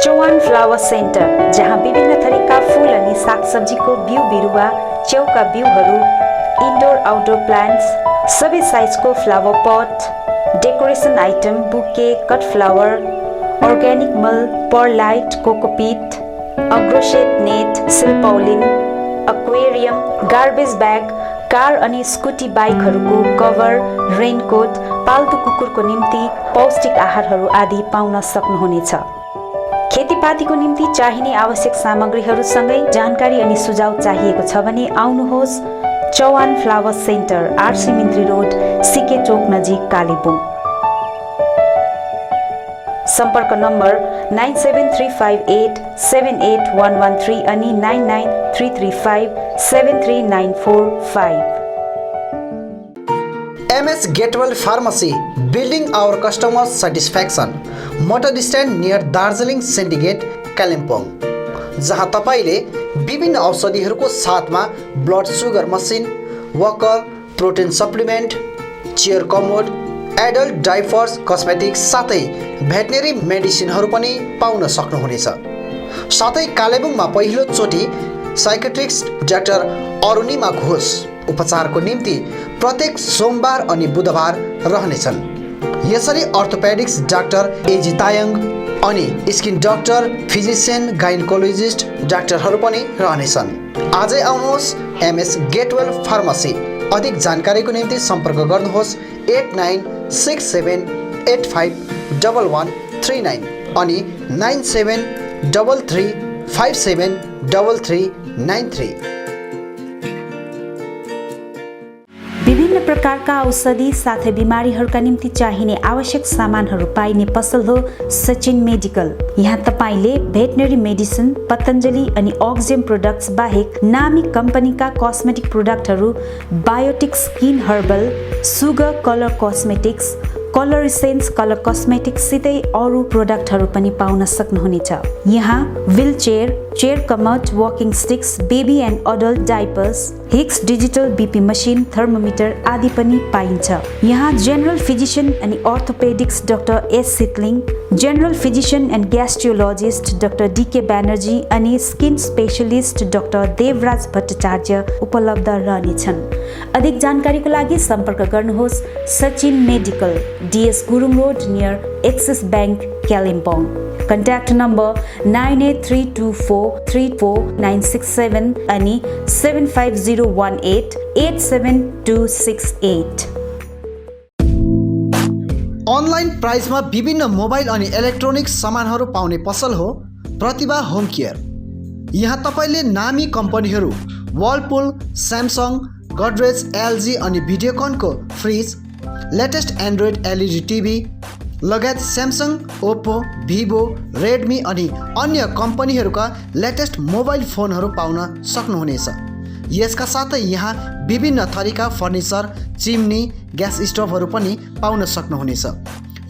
Chauhan flower centre, जहाँ विभिन्न थरीका फूल अनि सागसब्जीको बिउ बिरुवा, च्याउका बिउहरू, इन्डोर आउटडोर प्लान्ट्स, सबै साइजको flower pot, decoration item, bouquet, cut flower, organic मल, परलाइट, कोकोपिट, अग्रोसेट नेट, सिल्पौलिन, एक्वेरियम, गार्बेज ब्याग, कार अनि स्कुटी बाइकहरूको कभर, रेनकोट, पाल्तु कुकुरको निम्ति पौष्टिक आहारहरू आदि पाउन सक्नुहुनेछ। खेतीपातीको निम्ति चाहिने आवश्यक सामग्रीहरूसँगै जानकारी अनि सुझाव चाहिएको छ भने आउनुहोस् Chauhan flower centre, RC Mintri road, CK चोक नजिक, कालेबुङ। सम्पर्क नम्बर 9735878113 अनि 9933573945। MS Gatewell Pharmacy, building our customers' satisfaction. Motor stand near Darjeeling syndicate Kalimpong, जहाँ तपाईले विभिन्न औषधिहरूको साथमा blood sugar machine, Walker, protein supplement, chair commode, adult diapers, cosmetics साथै भेटनेरी मेडिसिनहरू पनि पाउन सक्नुहुनेछ। साथै कालेबुङमा पहिलो चोटि साइकेट्रिस्ट डाक्टर अरुणिमा घोष उपचारको निम्ति प्रत्येक सोमबार अनि बुधबार रहनेछन्। यसरी अर्थोपेडिक्स डाक्टर एजी तायङ अनि स्किन डाक्टर, फिजिसियन, गाइनकोलोजिस्ट डाक्टरहरू पनि रहनेछन्। आजै आउनुहोस् MS गेटवेल फार्मेसी। अधिक जानकारीको निम्ति सम्पर्क गर्नुहोस् 8967851139 अनि 9733573393। विभिन्न प्रकारका औषधि साथै बिमारीहरूका निम्ति चाहिने आवश्यक सामानहरू पाइने पसल हो सचिन मेडिकल। यहाँ तपाईले भेटनरी मेडिसिन, पतञ्जलि अनि अक्जेम प्रोडक्ट्स बाहेक नामी कम्पनीका कस्मेटिक प्रोडक्टहरू, Biotique skin herbal, sugar colour cosmetics, colour essence colour cosmetics सितै अरू प्रोडक्टहरू पनि पाउन सक्नुहुनेछ। यहाँ wheel chair, chair commode, walking sticks, baby and adult diapers, Hicks digital BP machine, thermometer आदि पनि पाइन्छ। यहाँ जेनरल फिजिशियन अनि orthopaedics doctor S Sitling, general physician and gastrologist doctor DK Banerjee अनि skin specialist doctor Devraj Bhattacharya उपलब्ध रहनेछन्। अधिक जानकारीको लागि सम्पर्क गर्नुहोस् Sachin medical, DS Gurung road near axis bank Kalimpong. Contact number 9832434967 अनि 75018872268। अनलाइन प्राइसमा विभिन्न मोबाइल अनि इलेक्ट्रोनिक्स सामानहरू पाउने पसल हो प्रतिभा होम केयर। यहाँ तपाईले नामी कम्पनीहरू वर्लपुल, स्यामसङ, गडरेज, LG अनि भिडियोकनको fridge, latest android LED TV लगायत स्यामसङ, ओप्पो, भिभो, रेडमी अनि अन्य कम्पनीहरूका लेटेस्ट मोबाइल फोनहरू पाउन सक्नुहुनेछ। यसका साथै यहाँ विभिन्न थरीका फर्निचर, चिम्नी, ग्यास स्टोभहरू पनि पाउन सक्नुहुनेछ।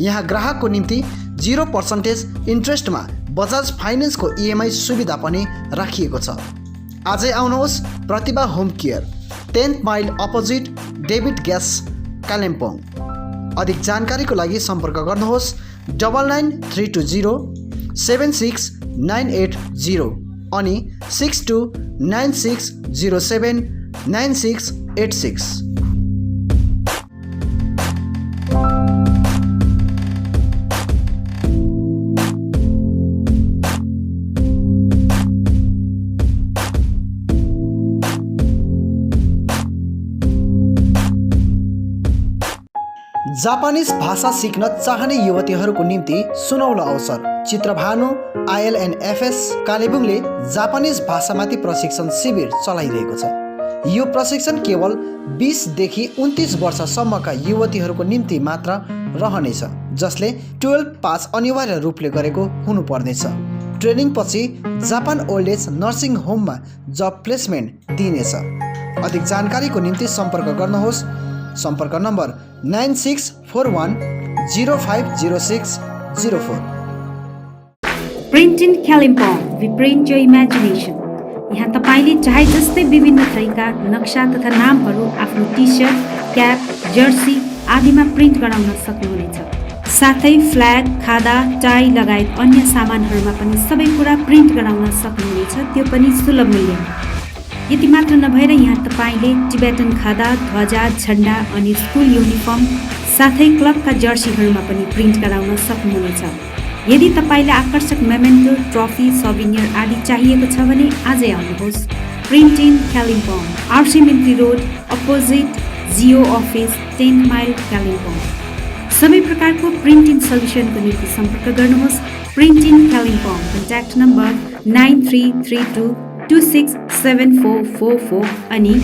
यहाँ ग्राहकको निम्ति 0% इन्ट्रेस्टमा बजाज फाइनेन्सको EMI सुविधा पनि राखिएको छ। आजै आउनुहोस् Pratibha home care, 10th mile opposite David gas Kalimpong. अधिक जानकारीको लागि सम्पर्क गर्नुहोस् 9932076980 अनि 6296079686। जापानिज भाषा सिक्न चाहने युवतीहरूको निम्ति सुनौलो अवसर। चित्रभानु ILNFS कालेबुङले जापानिज भाषामाथि प्रशिक्षण शिविर चलाइरहेको छ। यो प्रशिक्षण केवल 20 देखि 29 वर्षसम्मका युवतीहरूको निम्ति मात्र रहनेछ, जसले 12 पास अनिवार्य रूपले गरेको हुनुपर्नेछ। ट्रेनिङ पछि जापान ओल्ड एज नर्सिङ होममा जब प्लेसमेन्ट दिइनेछ। अधिक जानकारीको निम्ति सम्पर्क गर्नुहोस्। सम्पर्क number 9641050604। Print in Kalimpong, we print your imagination. यहाँ तपाईले चाहे जस्तै विभिन्न थरीका नक्सा तथा नामहरू आफ्नो टी-सर्ट, क्याप, जर्सी आदिमा प्रिन्ट गराउन सक्नुहुनेछ। साथै फ्ल्याग, खादा, टाई लगायत अन्य सामानहरूमा पनि सबै कुरा प्रिन्ट गराउन सक्नुहुनेछ, त्यो पनि सुलभ मूल्यमा। यति मात्र नभएर यहाँ तपाईले टिबेटन खादा, ध्वजा, झण्डा अनि स्कुल युनिफर्म साथै क्लबका जर्सीहरूमा पनि प्रिन्ट गराउन सक्नुहुनेछ। यदि तपाईलाई आकर्षक मेमेन्टो, ट्रफी, सभिनियर आदि चाहिएको छ भने आजै आउनुहोस् print in Kalimpong, RC Mintri road opposite Jio office, 10th mile Kalimpong. सबै प्रकारको प्रिन्ट इन सल्युसनको निम्ति सम्पर्क गर्नुहोस् print in Kalimpong. Contact number 9332267444 अनि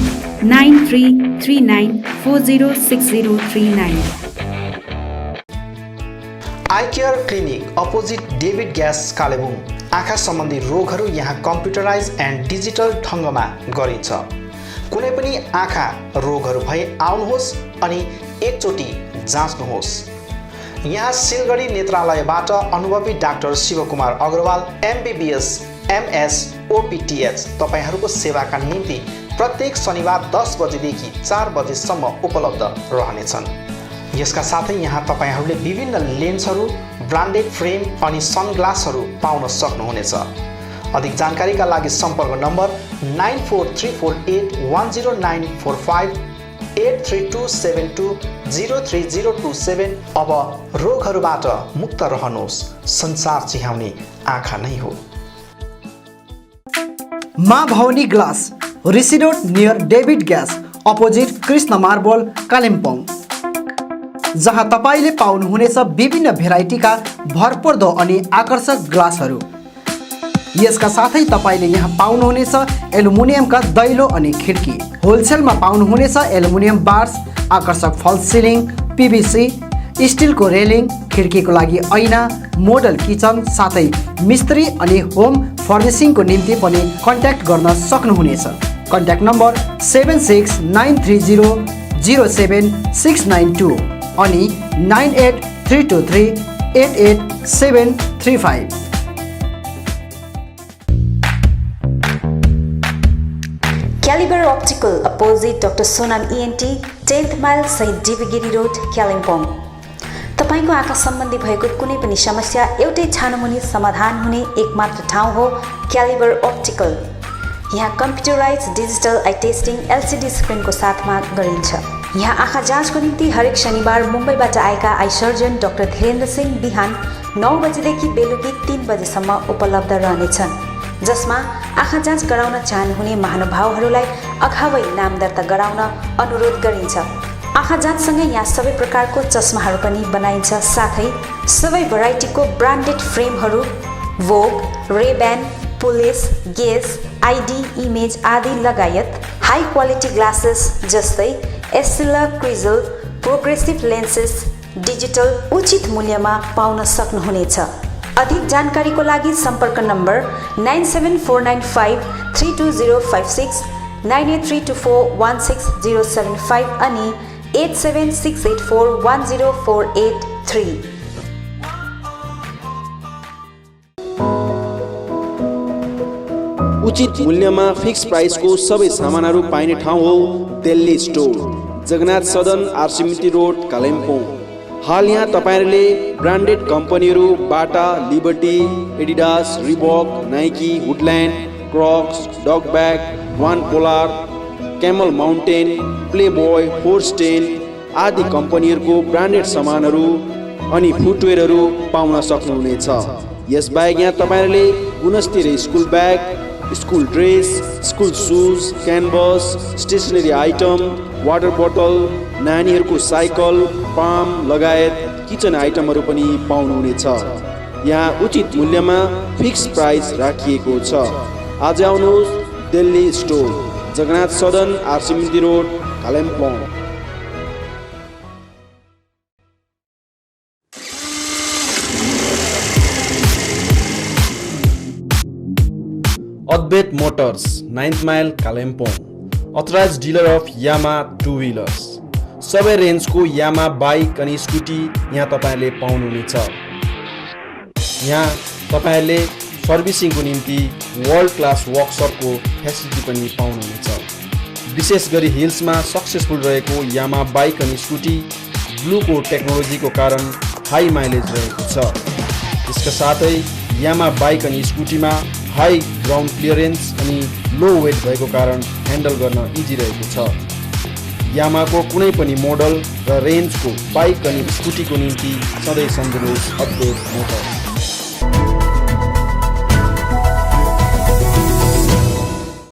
9339406039। IQ care clinic opposite David gas Kalebung. आँखा सम्बन्धी रोगहरू यहाँ कम्प्युटराइज एन्ड डिजिटल ढङ्गमा गरिन्छ। कुनै पनि आँखा रोगहरू भए आउनुहोस् अनि एकचोटि जाँच्नुहोस्। यहाँ सिलगढी नेत्रालयबाट अनुभवी doctor Shivkumar Agarwal MBBS MS OPTH तपाईहरूको सेवाका निम्ति प्रत्येक शनिबार 10 बजेदेखि 4 बजेसम्म उपलब्ध रहनेछन्। यसका साथै यहाँ तपाईहरूले विभिन्न लेन्सहरू, ब्रान्डेड फ्रेम अनि सनग्लासहरू पाउन सक्नुहुनेछ। अधिक जानकारीका लागि सम्पर्क नम्बर 9434810945 83272030027। अब रोगहरूबाट मुक्त रहनुहोस्, संसार चिहाउने आँखा नै हो। Maa Bhavani glass, Rishi road near David gas opposite Krishna marble Kalimpong, जहाँ तपाईले पाउनुहुनेछ विभिन्न भेराइटीका भरपर्दो अनि आकर्षक ग्लासहरू। यसका साथै तपाईले यहाँ पाउनुहुनेछ एल्युमिनियमका दैलो अनि खिड्की। होलसेलमा पाउनुहुनेछ एल्युमिनियम बार्स, आकर्षक फल्स सिलिङ, PVC, स्टिलको रेलिङ, खिड्कीको लागि ऐना, मोडल किचन साथै मिस्त्री अनि होम फर्निसिङको निम्ति पनि कन्ट्याक्ट गर्न सक्नुहुनेछ। कन्ट्याक्ट नम्बर 7693007692 अनि 9832388735। Calibre optical opposite doctor Sonam ENT 10th mile सहित डिबेगिरी रोड कालिम्पोङ। तपाईको आँखा सम्बन्धी भएको कुनै पनि समस्या एउटै छानोमुनि समाधान हुने एकमात्र ठाउँ हो क्यालिबर अप्टिकल। यहाँ computerise digital eye testing LCD स्क्रिनको साथमा गरिन्छ। यहाँ आँखा जाँचको निम्ति हरेक शनिबार मुम्बईबाट आएका eye surgeon doctor Dhirendra Singh बिहान 9 बजेदेखि बेलुकी 3 बजेसम्म उपलब्ध रहनेछन्, जसमा आँखा जाँच गराउन चाहनुहुने महानुभावहरूलाई अगावै नाम दर्ता गराउन अनुरोध गरिन्छ। आँखा जाँचसँगै यहाँ सबै प्रकारको चस्माहरू पनि बनाइन्छ, साथै सबै भेराइटीको ब्रान्डेड फ्रेमहरू भोग, रेब्यान, पुलिस, गेज, ID, इमेज आदि लगायत हाई क्वालिटी ग्लासेस जस्तै एस्सिला, क्रिजल, प्रोग्रेसिभ लेन्सेस डिजिटल उचित मूल्यमा पाउन सक्नुहुनेछ। अधिक जानकारीको लागि सम्पर्क नम्बर 9749532056, 9832416075 अनि 8768410483। उचित मूल्यमा फिक्स प्राइसको सबै सामानहरू पाइने ठाउँ हो दिल्ली स्टोर, जगन्नाथ सदन आरसीमिटी रोड कालिम्पोङ। हाल यहाँ तपाईहरूले ब्रान्डेड कम्पनीहरू Bata, Liberty, Adidas, Reebok, Nike, Woodland, Crocs, Duckback, वान पोलार, क्यामल माउन्टेन, प्लेबोय, फोर्स्टेन आदि कम्पनीहरूको ब्रान्डेड सामानहरू अनि फुटवेयरहरू पाउन सक्नुहुनेछ। यसबाहेक यहाँ तपाईँहरूले गुणस्तरीय school bag, school dress, school shoes, canvas, stationery item, water बोतल, नानीहरूको साइकल, पाम लगायत किचन आइटमहरू पनि पाउनुहुनेछ। यहाँ उचित मूल्यमा फिक्स प्राइस राखिएको छ। आज आउनुहोस् दिल्ली स्टोर, जगन्नाथ सदन आरसीमिटी road Kalimpong. Advait motors 9th mile Kalimpong, authorised dealer of Yamaha 2 wheelers. सबै रेन्जको यामा बाइक अनि स्कुटी यहाँ तपाईँले पाउनुहुनेछ। यहाँ तपाईँहरूले सर्भिसिङको निम्ति वर्ल्ड क्लास वर्कसपको फेसिलिटी पनि पाउनुहुनेछ। विशेष गरी हिल्समा सक्सेसफुल रहेको यामा बाइक अनि स्कुटी ब्लूको टेक्नोलोजीको कारण हाई माइलेज रहेको छ। यसका साथै यामा बाइक अनि स्कुटीमा हाई ग्राउन्ड क्लियरेन्स अनि लो वेट भएको कारण ह्यान्डल गर्न इजी रहेको छ। यामाको कुनै पनि मोडल र रेन्जको बाइक अनि स्कुटीको निम्ति सधैँ सम्झनुहोस् अद्वैत मोटर्स।